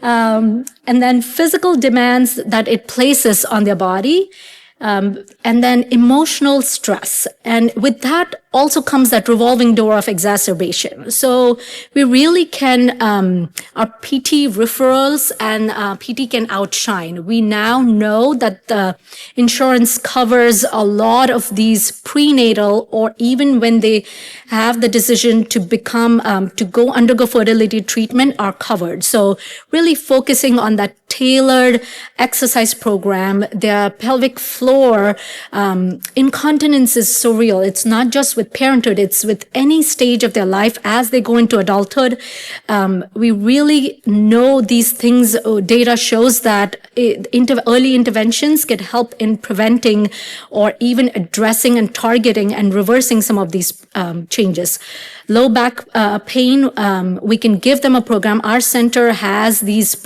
And then physical demands that it places on their body. And then emotional stress. And with that also comes that revolving door of exacerbation. So we really can, our PT referrals and PT can outshine. We now know that the insurance covers a lot of these prenatal or even when they have the decision to become, to go undergo fertility treatment are covered. So really focusing on that tailored exercise program, their pelvic floor, incontinence is so real. It's not just with parenthood, it's with any stage of their life as they go into adulthood. We really know these things. Data shows that early interventions can help in preventing or even addressing and targeting and reversing some of these changes. Low back pain, we can give them a program. Our center has these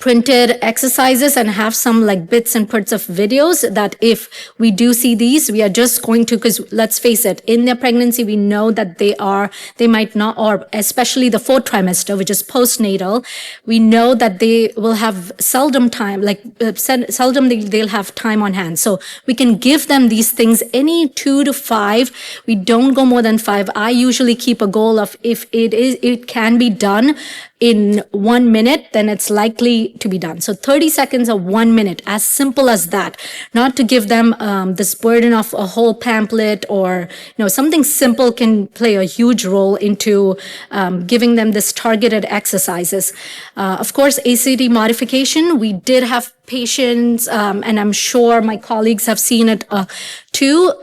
printed exercises and have some like bits and parts of videos that if we do see these, we are just going to, because let's face it, in their pregnancy, we know that they might not, or especially the 4th trimester, which is postnatal, we know that they will have seldom they'll have time on hand. So we can give them these things any 2 to 5. We don't go more than 5. I usually keep a goal of if it can be done in 1 minute, then it's likely to be done. So 30 seconds or 1 minute, as simple as that. Not to give them this burden of a whole pamphlet or, something simple can play a huge role into giving them this targeted exercises. Of course, ACT modification, we did have patients, and I'm sure my colleagues have seen it too.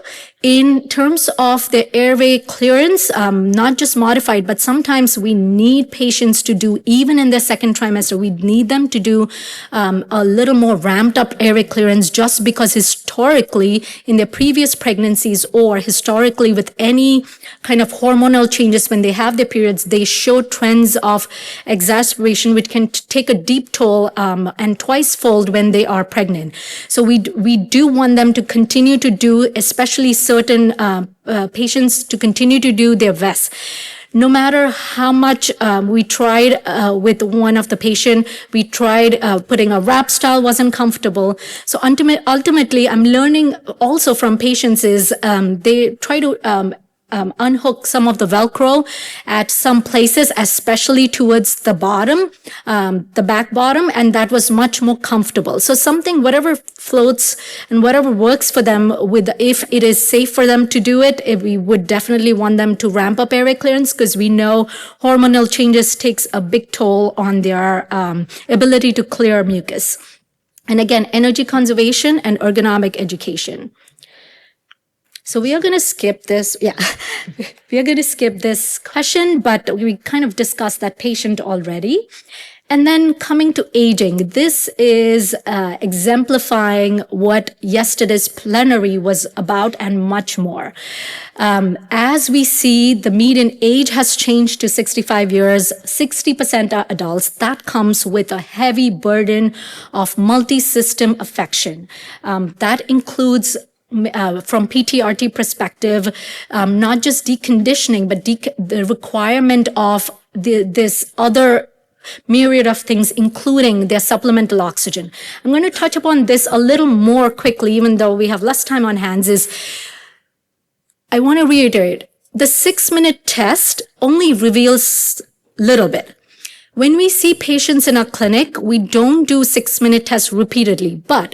In terms of the airway clearance, not just modified, but sometimes we need patients to do, even in their 2nd trimester, we need them to do a little more ramped up airway clearance just because historically in their previous pregnancies or historically with any kind of hormonal changes when they have their periods, they show trends of exacerbation which can take a deep toll and twice-fold when they are pregnant. So we do want them to continue to do, especially certain patients, to continue to do their VES. No matter how much we tried with one of the patient, we tried putting a wrap style, wasn't comfortable. So ultimately, I'm learning also from patients is they try to unhook some of the Velcro at some places, especially towards the bottom, the back bottom, and that was much more comfortable. So something, whatever floats and whatever works for them, if it is safe for them to do it, we would definitely want them to ramp up airway clearance because we know hormonal changes takes a big toll on their ability to clear mucus. And again, energy conservation and ergonomic education. So we are going to skip this. Yeah, we are going to skip this question, but we kind of discussed that patient already. And then coming to aging, this is exemplifying what yesterday's plenary was about and much more. As we see, the median age has changed to 65 years, 60% are adults. That comes with a heavy burden of multi-system affection. That includes from PTRT perspective, not just deconditioning, but the requirement of this other myriad of things, including their supplemental oxygen. I'm going to touch upon this a little more quickly, even though we have less time on hands, I want to reiterate, the 6-minute test only reveals little bit. When we see patients in our clinic, we don't do 6-minute tests repeatedly, but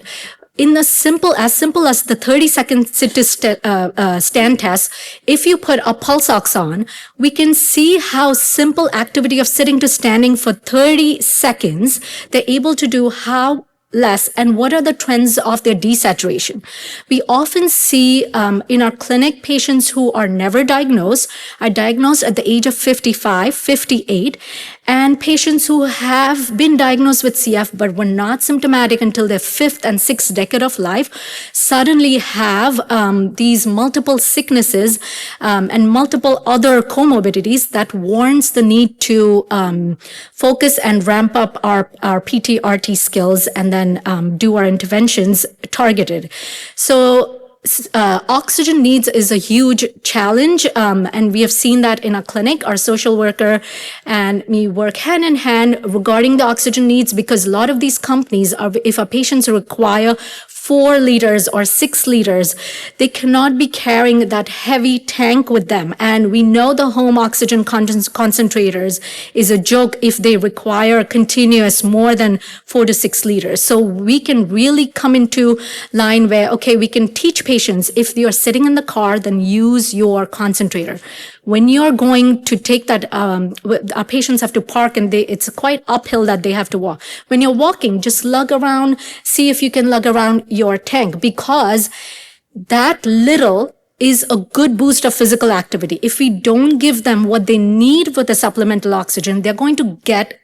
in as simple as the 30-second sit-to-stand test, if you put a pulse ox on, we can see how simple activity of sitting to standing for 30 seconds, they're able to do how less, and what are the trends of their desaturation? We often see in our clinic patients who are never diagnosed, are diagnosed at the age of 55, 58, and patients who have been diagnosed with CF but were not symptomatic until their 5th and 6th decade of life suddenly have these multiple sicknesses and multiple other comorbidities that warrants the need to focus and ramp up our PT-RT skills and then do our interventions targeted. So oxygen needs is a huge challenge, and we have seen that in our clinic. Our social worker and me work hand in hand regarding the oxygen needs, because a lot of these companies are, if our patients require 4 liters or 6 liters, they cannot be carrying that heavy tank with them. And we know the home oxygen concentrators is a joke if they require continuous more than 4 to 6 liters. So we can really come into line where, okay, we can teach patients, if you are sitting in the car, then use your concentrator. When you're going to take that, our patients have to park and it's quite uphill that they have to walk. When you're walking, just lug around, see if you can lug around your tank, because that little is a good boost of physical activity. If we don't give them what they need for the supplemental oxygen, they're going to get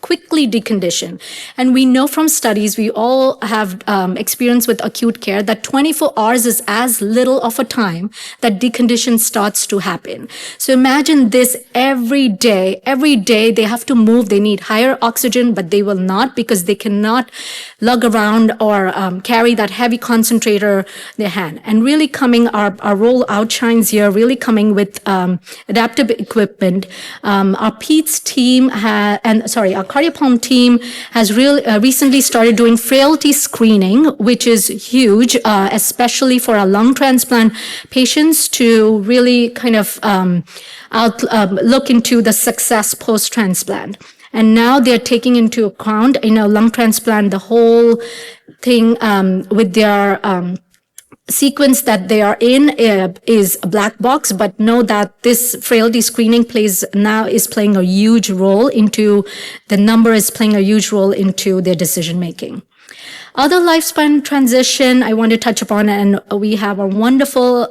quickly decondition. And we know from studies, we all have experience with acute care, that 24 hours is as little of a time that decondition starts to happen. So imagine this every day they have to move, they need higher oxygen, but they will not, because they cannot lug around or carry that heavy concentrator in their hand. And really coming, our role outshines here, really coming with adaptive equipment. Our PEDS team our cardiopulmonary team has recently started doing frailty screening, which is huge, especially for our lung transplant patients, to really kind of look into the success post-transplant. And now they're taking into account, lung transplant, the whole thing with their sequence that they are in is a black box, but know that this frailty screening is playing a huge role into their decision making. Other lifespan transition I want to touch upon, and we have a wonderful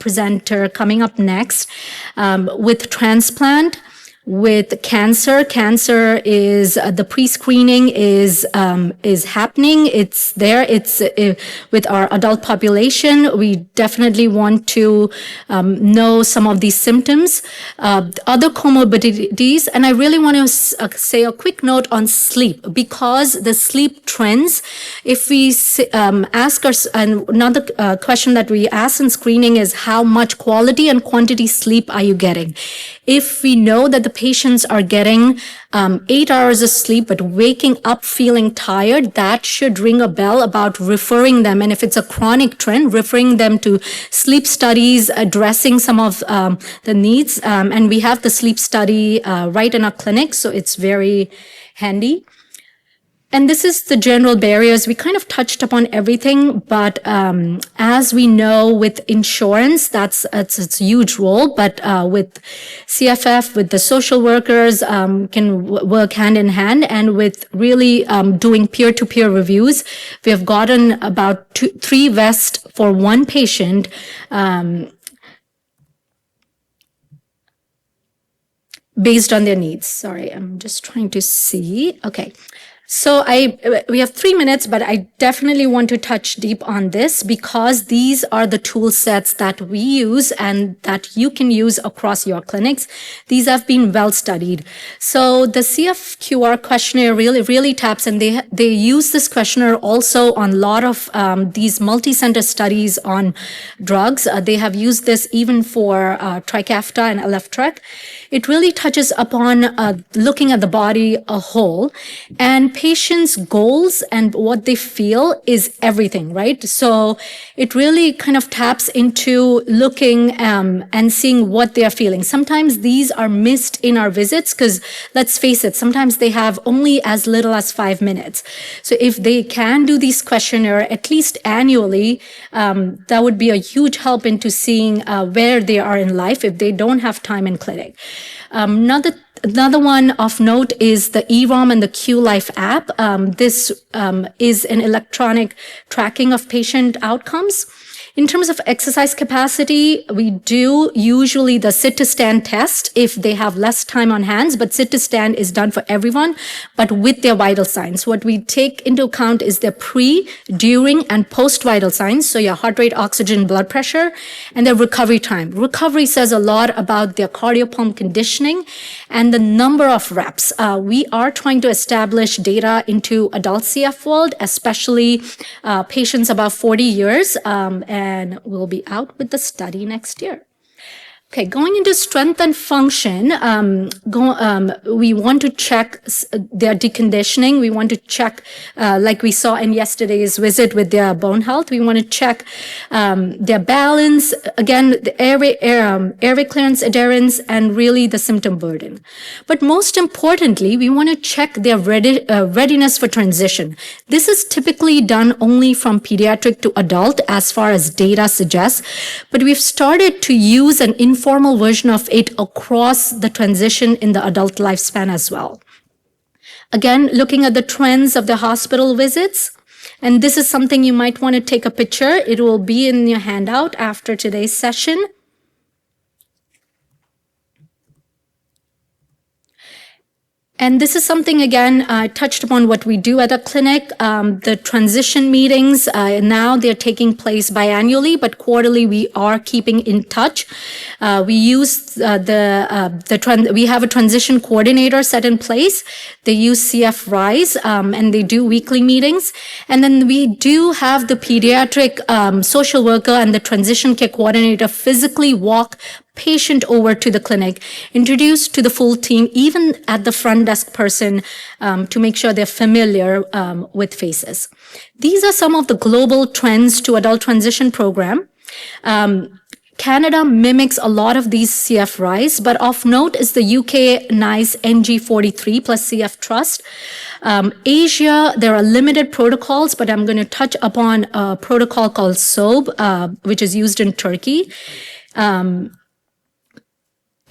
presenter coming up next with transplant. With cancer is the pre-screening is happening. It's there. It's with our adult population. We definitely want to know some of these symptoms, other comorbidities, and I really want to say a quick note on sleep, because the sleep trends. If we ask us, another question that we ask in screening is, how much quality and quantity sleep are you getting? If we know that the patients are getting 8 hours of sleep but waking up feeling tired, that should ring a bell about referring them. And if it's a chronic trend, referring them to sleep studies, addressing some of the needs. And we have the sleep study right in our clinic, so it's very handy. And this is the general barriers. We kind of touched upon everything, but as we know with insurance, it's a huge role. But with CFF, with the social workers, can work hand in hand, and with really doing peer-to-peer reviews. We have gotten about 3 vests for 1 patient. Based on their needs. Sorry, I'm just trying to see. Okay. So we have 3 minutes, but I definitely want to touch deep on this, because these are the tool sets that we use and that you can use across your clinics. These have been well studied. So the CFQR questionnaire really taps, and they use this questionnaire also on a lot of these multi-center studies on drugs. They have used this even for Trikafta and Aleptrek. It really touches upon looking at the body a whole, and patients' goals and what they feel is everything, right? So it really kind of taps into looking and seeing what they are feeling. Sometimes these are missed in our visits, because let's face it, sometimes they have only as little as 5 minutes. So if they can do these questionnaire at least annually, that would be a huge help into seeing where they are in life if they don't have time in clinic. Another Another one of note is the eROM and the QLife app. This is an electronic tracking of patient outcomes. In terms of exercise capacity, we do usually the sit to stand test if they have less time on hands, but sit to stand is done for everyone, but with their vital signs. What we take into account is their pre, during, and post vital signs. So your heart rate, oxygen, blood pressure, and their recovery time. Recovery says a lot about their cardiopulmonary conditioning and the number of reps. We are trying to establish data into adult CF world, especially patients above 40 years, and we'll be out with the study next year. Okay, going into strength and function, we want to check their deconditioning. We want to check, like we saw in yesterday's visit with their bone health, we want to check their balance, again, the airway clearance, adherence, and really the symptom burden. But most importantly, we want to check their readiness for transition. This is typically done only from pediatric to adult as far as data suggests, but we've started to use an informal version of it across the transition in the adult lifespan as well. Again, looking at the trends of the hospital visits, and this is something you might want to take a picture. It will be in your handout after today's session. And this is something, again, I touched upon what we do at a clinic. The transition meetings, now they're taking place biannually, but quarterly we are keeping in touch. We use we have a transition coordinator set in place. They use CF Rise, and they do weekly meetings. And then we do have the pediatric social worker and the transition care coordinator physically walk patient over to the clinic, introduced to the full team, even at the front desk person, to make sure they're familiar with faces. These are some of the global trends to adult transition program. Canada mimics a lot of these CF Rise, but of note is the UK NICE NG43 plus CF Trust. Asia, there are limited protocols, but I'm going to touch upon a protocol called SOAB, which is used in Turkey.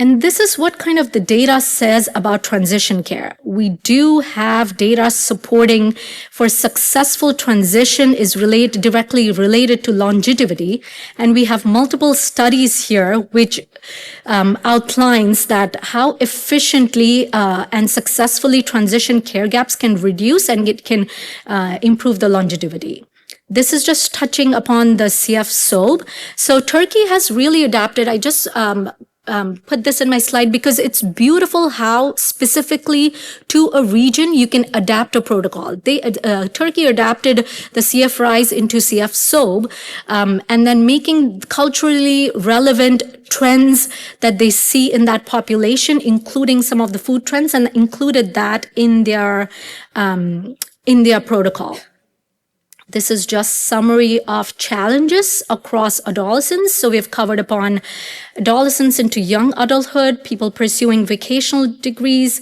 And this is what kind of the data says about transition care. We do have data supporting for successful transition is directly related to longevity. And we have multiple studies here which outlines that how efficiently and successfully transition care gaps can reduce and it can improve the longevity. This is just touching upon the CF SOAB. So Turkey has really adapted. I just put this in my slide because it's beautiful how specifically to a region you can adapt a protocol. Turkey adapted the CF Rise into CF SOAB, and then making culturally relevant trends that they see in that population, including some of the food trends, and included that in their protocol. This is just summary of challenges across adolescence. So we've covered upon adolescence into young adulthood, people pursuing vocational degrees,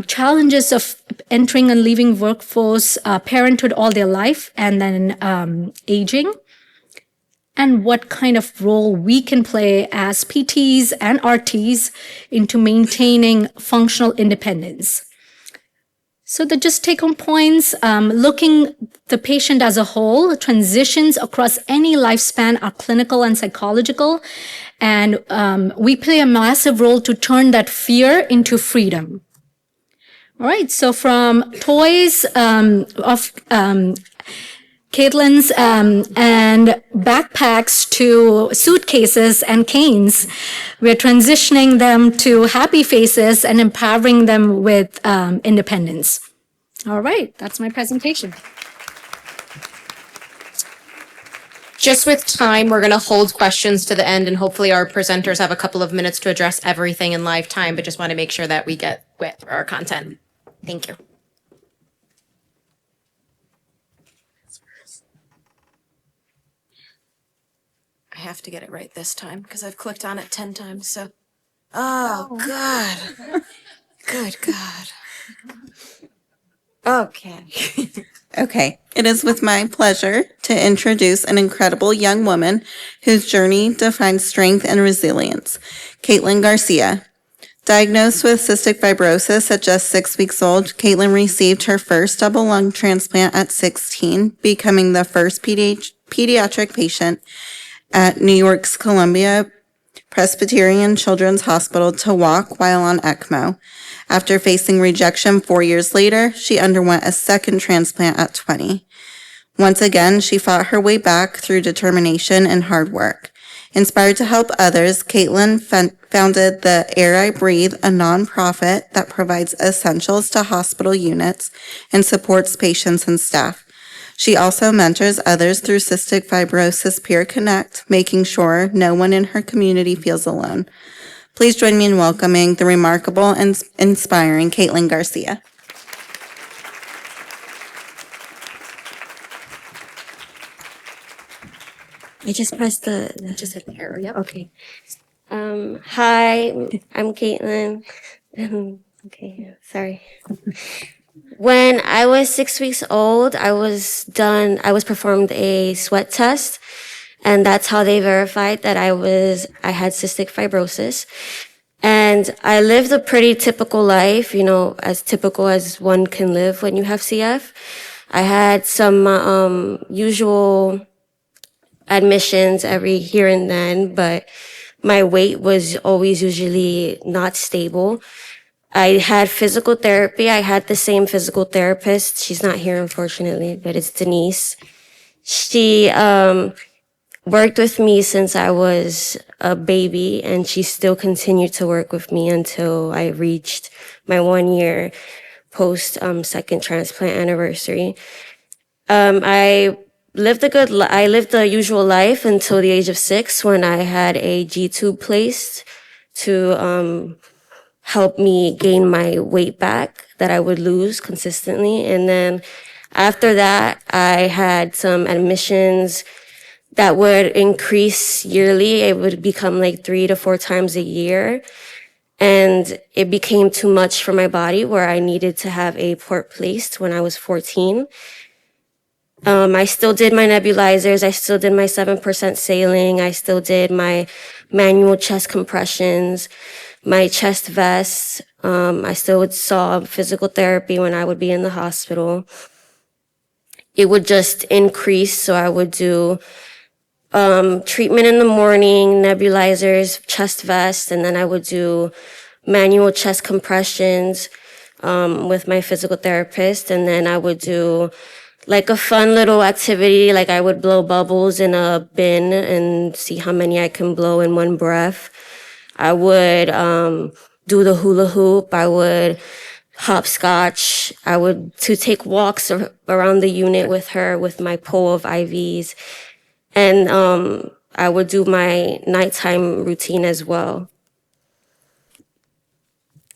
challenges of entering and leaving workforce, parenthood all their life, and then aging, and what kind of role we can play as PTs and RTs into maintaining functional independence. So the just take-home points, looking the patient as a whole, transitions across any lifespan are clinical and psychological, and we play a massive role to turn that fear into freedom. All right, so from toys of Caitlin's and backpacks to suitcases and canes, we're transitioning them to happy faces and empowering them with independence. All right, that's my presentation. Just with time, we're going to hold questions to the end, and hopefully our presenters have a couple of minutes to address everything in live time, but just want to make sure that we get with our content. Thank you. I have to get it right this time because I've clicked on it 10 times. So, God. Good God. Okay. Okay, it is with my pleasure to introduce an incredible young woman whose journey defines strength and resilience, Caitlin Garcia. Diagnosed with cystic fibrosis at just 6 weeks old, Caitlin received her first double lung transplant at 16, becoming the first pediatric patient at New York's Columbia Presbyterian Children's Hospital to walk while on ECMO. After facing rejection 4 years later, she underwent a second transplant at 20. Once again, she fought her way back through determination and hard work. Inspired to help others, Caitlin founded the Air I Breathe, a nonprofit that provides essentials to hospital units and supports patients and staff. She also mentors others through Cystic Fibrosis Peer Connect, making sure no one in her community feels alone. Please join me in welcoming the remarkable and inspiring Caitlin Garcia. I just pressed just hit the arrow. Yep. Okay. Hi, I'm Caitlin. Okay, sorry. When I was 6 weeks old, I was performed a sweat test, and that's how they verified that I had cystic fibrosis. And I lived a pretty typical life, as typical as one can live when you have CF. I had some usual admissions every here and then, but my weight was always usually not stable. I had physical therapy. I had the same physical therapist. She's not here, unfortunately, but it's Denise. She worked with me since I was a baby, and she still continued to work with me until I reached my 1 year post second transplant anniversary. I lived the usual life until the age of 6, when I had a G-tube placed to help me gain my weight back that I would lose consistently. And then after that, I had some admissions that would increase yearly. It would become like 3 to 4 times a year. And it became too much for my body, where I needed to have a port placed when I was 14. I still did my nebulizers. I still did my 7% saline. I still did my manual chest compressions, my chest vests. I still saw physical therapy when I would be in the hospital. It would just increase. So I would do treatment in the morning, nebulizers, chest vest, and then I would do manual chest compressions with my physical therapist. And then I would do like a fun little activity, like I would blow bubbles in a bin and see how many I can blow in one breath. I would do the hula hoop. I would hopscotch. I would take walks around the unit with her with my pole of IVs. And I would do my nighttime routine as well.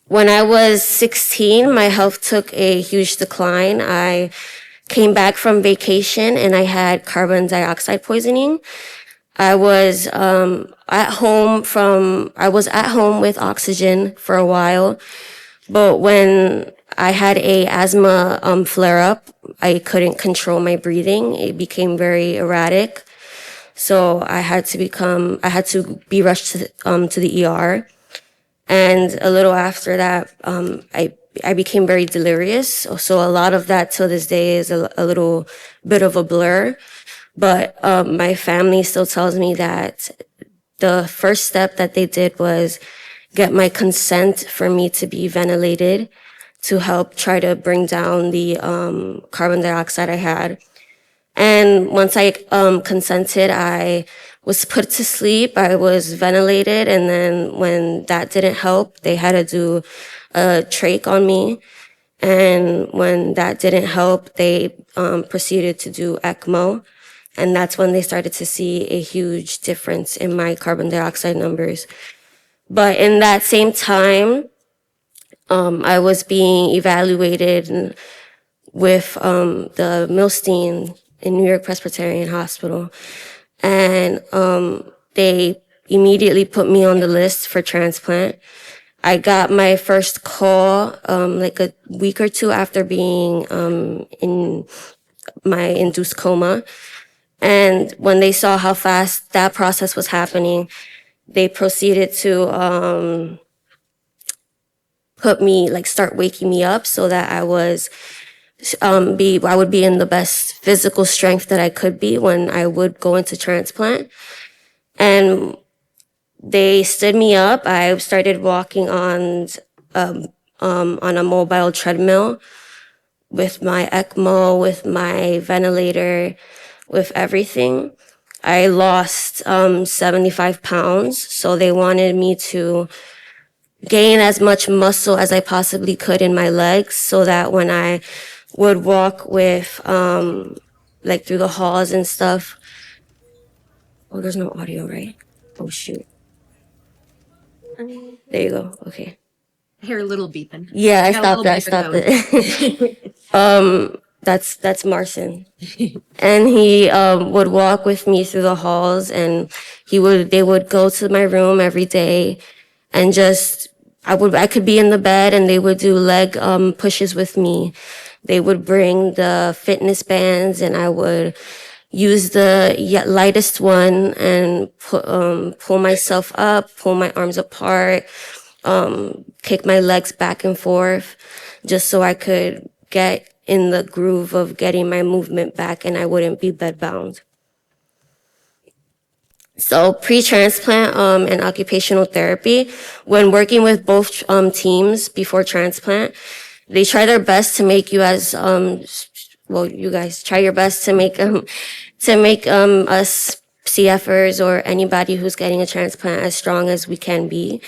When I was 16, my health took a huge decline. I came back from vacation and I had carbon dioxide poisoning. I was at home with oxygen for a while, but when I had a asthma flare up, I couldn't control my breathing. It became very erratic. So I had to be rushed to the ER. And a little after that, I became very delirious. So a lot of that till this day is a little bit of a blur. But my family still tells me that the first step that they did was get my consent for me to be ventilated to help try to bring down the carbon dioxide I had. And once I consented, I was put to sleep. I was ventilated. And then when that didn't help, they had to do a trach on me. And when that didn't help, they proceeded to do ECMO. And that's when they started to see a huge difference in my carbon dioxide numbers. But in that same time, I was being evaluated with the Milstein in New York Presbyterian Hospital. And they immediately put me on the list for transplant. I got my first call like a week or two after being in my induced coma. And when they saw how fast that process was happening, they proceeded to start waking me up so that I would be in the best physical strength that I could be when I would go into transplant. And they stood me up. I started walking on a mobile treadmill with my ECMO, with my ventilator, with everything. I lost 75 pounds, so they wanted me to gain as much muscle as I possibly could in my legs so that when I would walk with, through the halls and stuff. Oh, there's no audio, right? Oh, shoot. There you go. Okay. I hear a little beeping. Yeah, I Got a stopped little it. That's Marcin. And he would walk with me through the halls, and they would go to my room every day, and I could be in the bed and they would do leg pushes with me. They would bring the fitness bands and I would use the lightest one and pull myself up, pull my arms apart, kick my legs back and forth just so I could get in the groove of getting my movement back and I wouldn't be bedbound. So pre-transplant and occupational therapy, when working with both teams before transplant, they try their best to make you as you guys try your best to make us CFers or anybody who's getting a transplant as strong as we can be.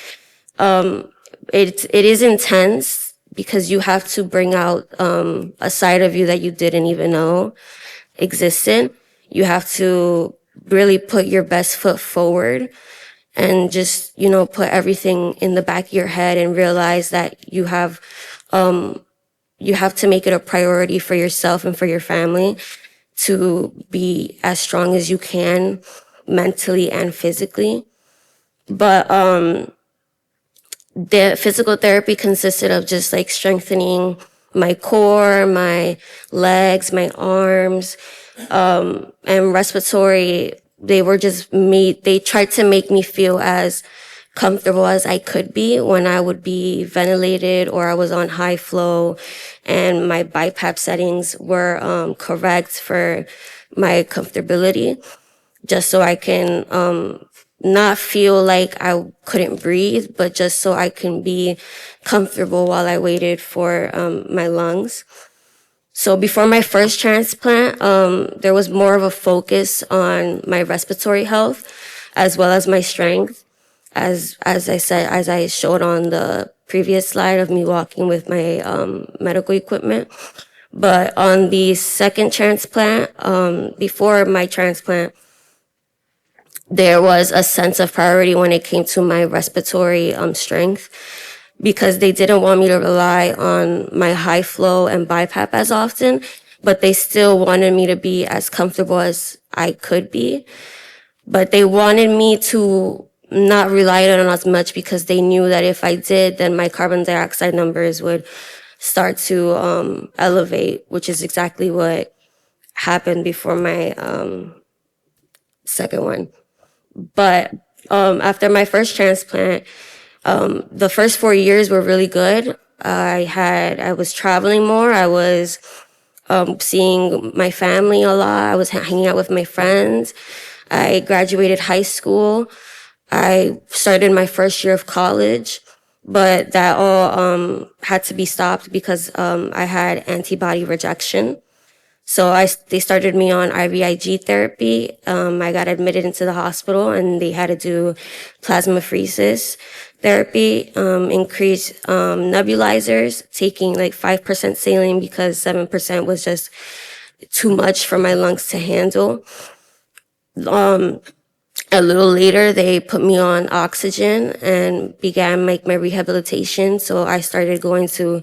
It is intense because you have to bring out a side of you that you didn't even know existed. You have to really put your best foot forward and just, put everything in the back of your head and realize that you have to make it a priority for yourself and for your family to be as strong as you can mentally and physically. But the physical therapy consisted of just like strengthening my core, my legs, my arms, and respiratory. They tried to make me feel as comfortable as I could be when I would be ventilated or I was on high flow, and my BiPAP settings were correct for my comfortability, just so I can not feel like I couldn't breathe, but just so I can be comfortable while I waited for my lungs. So before my first transplant, there was more of a focus on my respiratory health as well as my strength. As I showed on the previous slide of me walking with my medical equipment. But on the second transplant, before my transplant, there was a sense of priority when it came to my respiratory strength, because they didn't want me to rely on my high flow and BiPAP as often, but they still wanted me to be as comfortable as I could be. But they wanted me to not rely on it as much because they knew that if I did, then my carbon dioxide numbers would start to elevate, which is exactly what happened before my second one. But after my first transplant, the first 4 years were really good. I was traveling more. I was seeing my family a lot. I was hanging out with my friends. I graduated high school. I started my first year of college, but that all had to be stopped because I had antibody rejection. So they started me on IVIG therapy. I got admitted into the hospital and they had to do plasmapheresis therapy, increase nebulizers, taking like 5% saline because 7% was just too much for my lungs to handle. A little later, they put me on oxygen and began my rehabilitation. So I started going to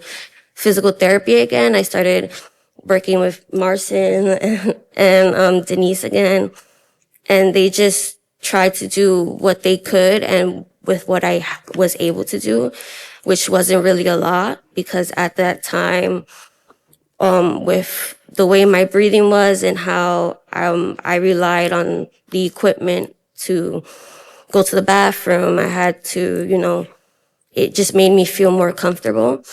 physical therapy again. I started working with Marcin and Denise again. And they just tried to do what they could and with what I was able to do, which wasn't really a lot because at that time, with the way my breathing was and how I relied on the equipment to go to the bathroom, I had to, it just made me feel more comfortable.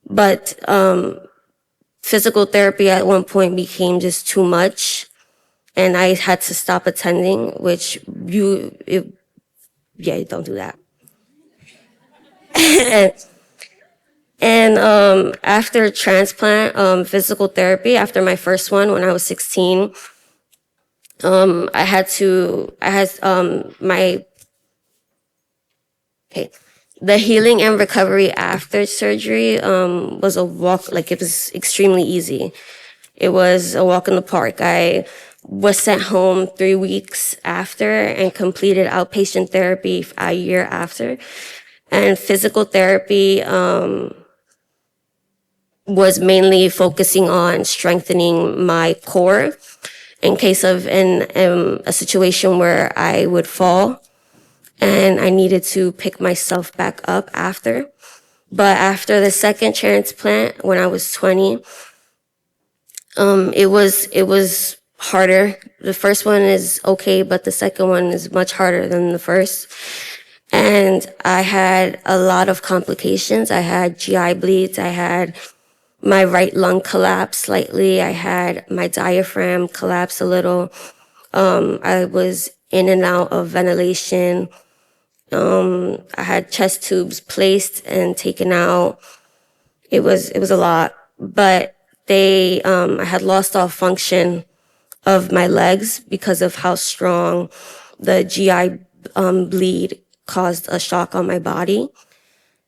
But physical therapy at one point became just too much, and I had to stop attending, which you don't do that. And after transplant, physical therapy, after my first one when I was 16, the healing and recovery after surgery was a walk, like it was extremely easy. It was a walk in the park. I was sent home 3 weeks after and completed outpatient therapy a year after. And physical therapy was mainly focusing on strengthening my core in case of a situation where I would fall and I needed to pick myself back up after. But after the second transplant, when I was 20, it was harder. The first one is okay, but the second one is much harder than the first. And I had a lot of complications. I had GI bleeds. I had my right lung collapse slightly. I had my diaphragm collapse a little. I was in and out of ventilation. I had chest tubes placed and taken out. It was a lot, but I had lost all function of my legs because of how strong the GI bleed caused a shock on my body.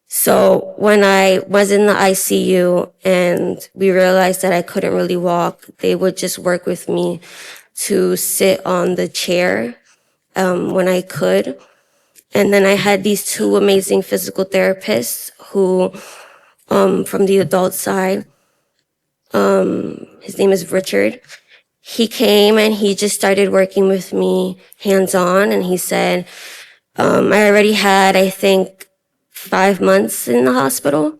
So when I was in the ICU and we realized that I couldn't really walk, they would just work with me to sit on the chair when I could. And then I had these two amazing physical therapists who, from the adult side, his name is Richard. He came and he just started working with me hands-on, and he said, I already had, I think, 5 months in the hospital,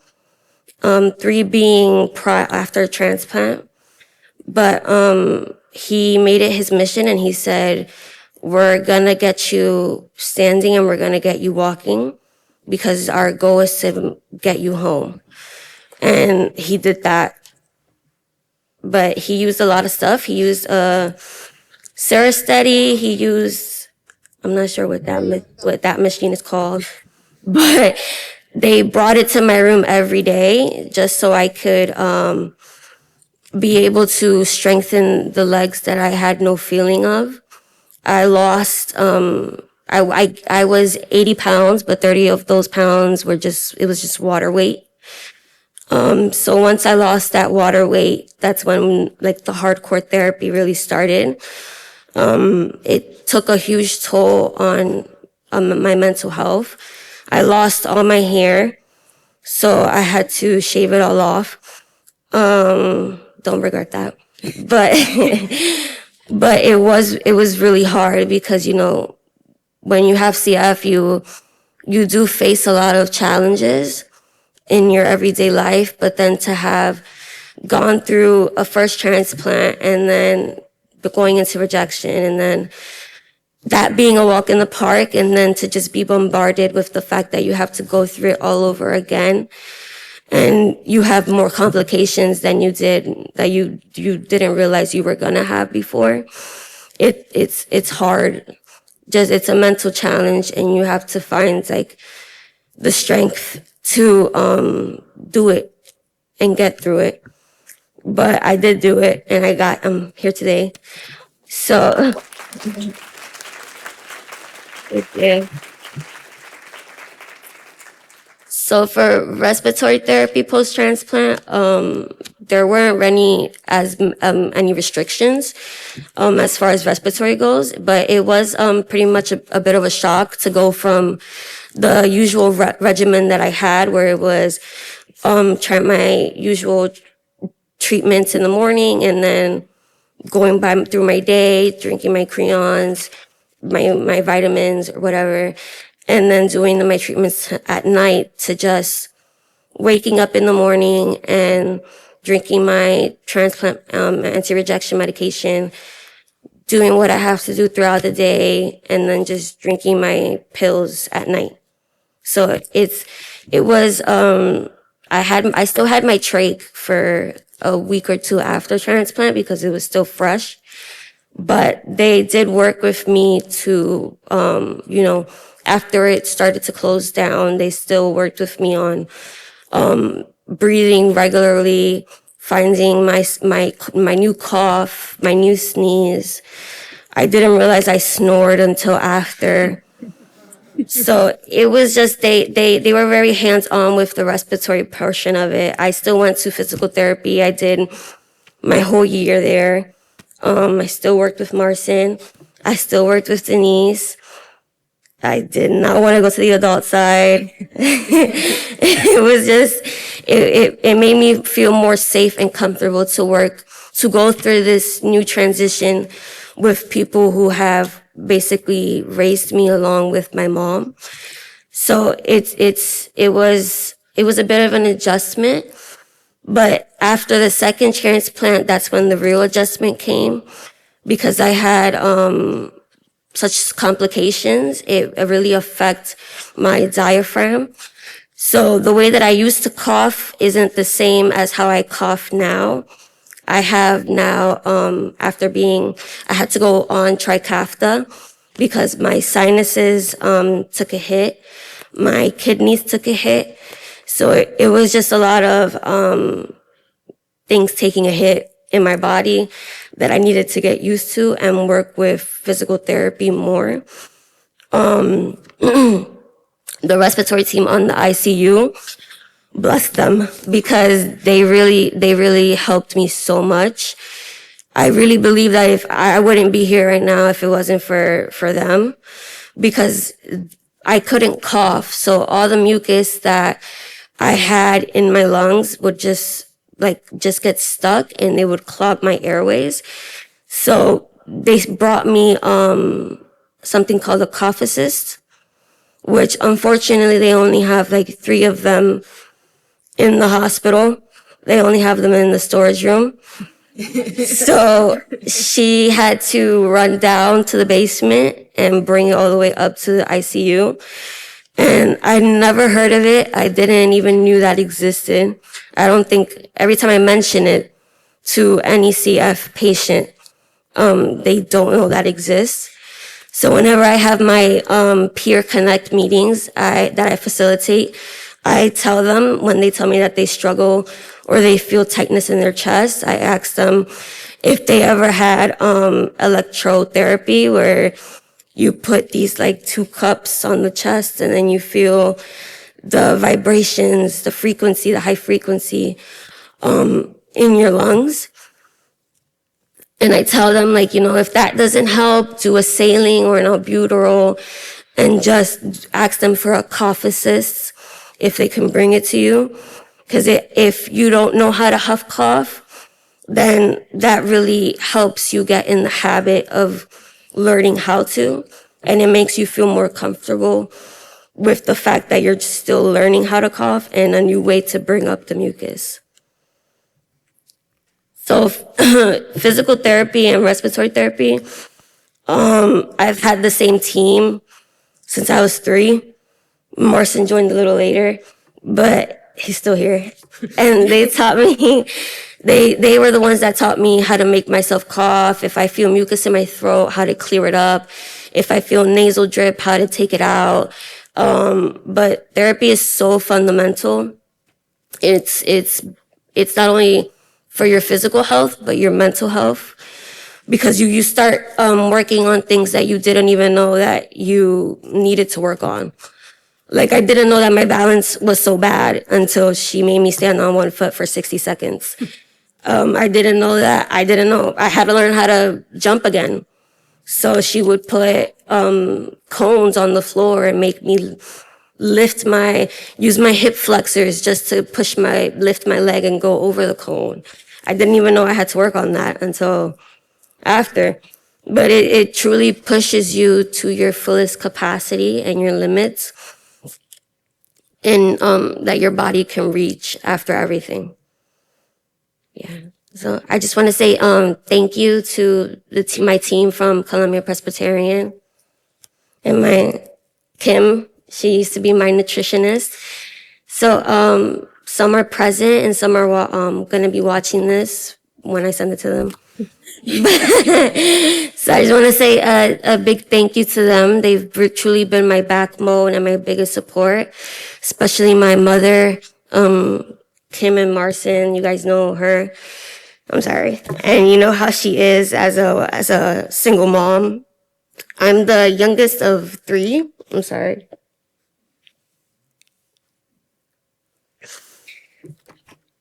3 being after transplant. But he made it his mission, and he said, we're gonna get you standing and we're gonna get you walking because our goal is to get you home. And he did that. But he used a lot of stuff. He used Serosteti. He used, I'm not sure what that machine is called, but they brought it to my room every day just so I could be able to strengthen the legs that I had no feeling of. I lost, I was 80 pounds, but 30 of those pounds it was just water weight. So once I lost that water weight, that's when like the hardcore therapy really started. It took a huge toll on my mental health. I lost all my hair, so I had to shave it all off. Don't regret that, but but it was really hard because, you know, when you have CF, you do face a lot of challenges in your everyday life, but then to have gone through a first transplant and then going into rejection and then that being a walk in the park and then to just be bombarded with the fact that you have to go through it all over again and you have more complications than you did, that you didn't realize you were gonna have before. It's hard. Just, it's a mental challenge and you have to find like the strength to do it and get through it. But I did do it and I'm here today. So yeah. So for respiratory therapy post-transplant, there weren't any restrictions as far as respiratory goes, but it was pretty much a bit of a shock to go from the usual regimen that I had, where it was my usual treatments in the morning and then going through my day, drinking my crayons, my vitamins or whatever, and then doing my treatments at night, to just waking up in the morning and drinking my transplant anti-rejection medication, doing what I have to do throughout the day, and then just drinking my pills at night. So it was, I still had my trach for a week or two after transplant because it was still fresh. But they did work with me to, after it started to close down, they still worked with me on, breathing regularly, finding my new cough, my new sneeze. I didn't realize I snored until after. So it was just, they were very hands-on with the respiratory portion of it. I still went to physical therapy. I did my whole year there. I still worked with Marcin. I still worked with Denise. I did not want to go to the adult side. It was just, it made me feel more safe and comfortable to go through this new transition with people who have basically raised me along with my mom. So it was a bit of an adjustment. But after the second transplant, that's when the real adjustment came, because I had such complications. It really affects my diaphragm. So the way that I used to cough isn't the same as how I cough now. I have now, I had to go on Trikafta because my sinuses took a hit, my kidneys took a hit. So it was just a lot of things taking a hit in my body that I needed to get used to and work with physical therapy more. The respiratory team on the ICU, bless them, because they really helped me so much. I really believe that if I wouldn't be here right now if it wasn't for them, because I couldn't cough. So all the mucus that I had in my lungs would just get stuck and they would clog my airways. So they brought me something called a cough assist, which unfortunately they only have 3 of them in the hospital. They only have them in the storage room. So she had to run down to the basement and bring it all the way up to the ICU. And I never heard of it. I didn't even knew that existed. I don't think, every time I mention it to any CF patient, they don't know that exists. So whenever I have my peer connect meetings that I facilitate, I tell them when they tell me that they struggle or they feel tightness in their chest, I ask them if they ever had electrotherapy where you put these 2 cups on the chest and then you feel the vibrations, the frequency, the high frequency in your lungs. And I tell them if that doesn't help, do a saline or an albuterol and just ask them for a cough assist if they can bring it to you. Because if you don't know how to huff cough, then that really helps you get in the habit of learning how to. And it makes you feel more comfortable with the fact that you're still learning how to cough and a new way to bring up the mucus. So physical therapy and respiratory therapy, I've had the same team since I was 3. Marcin joined a little later, but he's still here. And they taught me, they were the ones that taught me how to make myself cough. If I feel mucus in my throat, how to clear it up. If I feel nasal drip, how to take it out. But therapy is so fundamental. It's not only for your physical health, but your mental health. Because you start working on things that you didn't even know that you needed to work on. I didn't know that my balance was so bad until she made me stand on 1 foot for 60 seconds. I didn't know. I had to learn how to jump again. So she would put cones on the floor and make me use my hip flexors just to lift my leg and go over the cone. I didn't even know I had to work on that until after. But it truly pushes you to your fullest capacity and your limits, and that your body can reach after everything. Yeah. So I just want to say thank you to my team from Columbia Presbyterian and my Kim She used to be my nutritionist. So some are present and some are going to be watching this when I send it to them. So I just want to say a big thank you to them. They've truly been my backbone and my biggest support, especially my mother, Kim and Marcin. You guys know her. I'm sorry. And you know how she is as a single mom. I'm the youngest of 3. I'm sorry.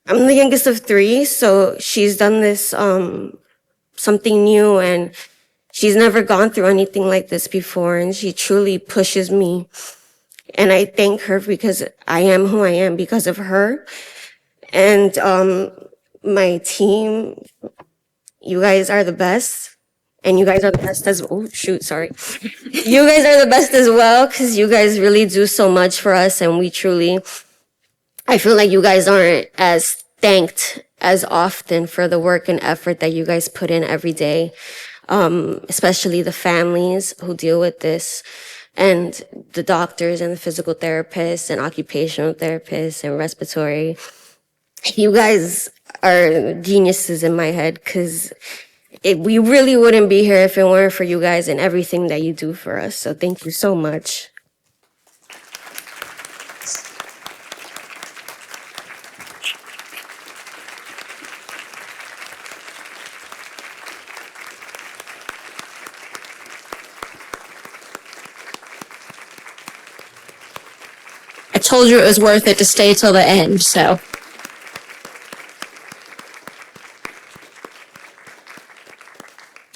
I'm the youngest of 3, so she's done this, something new, and she's never gone through anything like this before, and she truly pushes me. And I thank her because I am who I am because of her. And, my team, you guys are the best. And you guys are the best as, oh shoot, sorry. You guys are the best as well, because you guys really do so much for us, and we truly, I feel like you guys aren't as thanked as often for the work and effort that you guys put in every day, especially the families who deal with this, and the doctors and the physical therapists and occupational therapists and respiratory. You guys are geniuses in my head, because we really wouldn't be here if it weren't for you guys and everything that you do for us. So thank you so much. I told you it was worth it to stay till the end, so.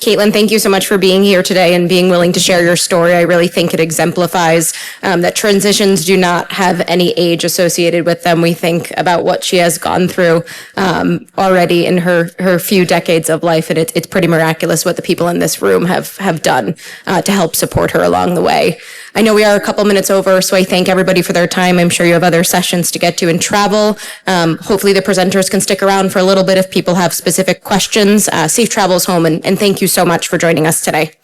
Caitlin, thank you so much for being here today and being willing to share your story. I really think it exemplifies that transitions do not have any age associated with them. We think about what she has gone through already in her few decades of life, and it's pretty miraculous what the people in this room have done to help support her along the way. I know we are a couple minutes over, so I thank everybody for their time. I'm sure you have other sessions to get to and travel. Hopefully the presenters can stick around for a little bit if people have specific questions. Safe travels home, and thank you so much for joining us today.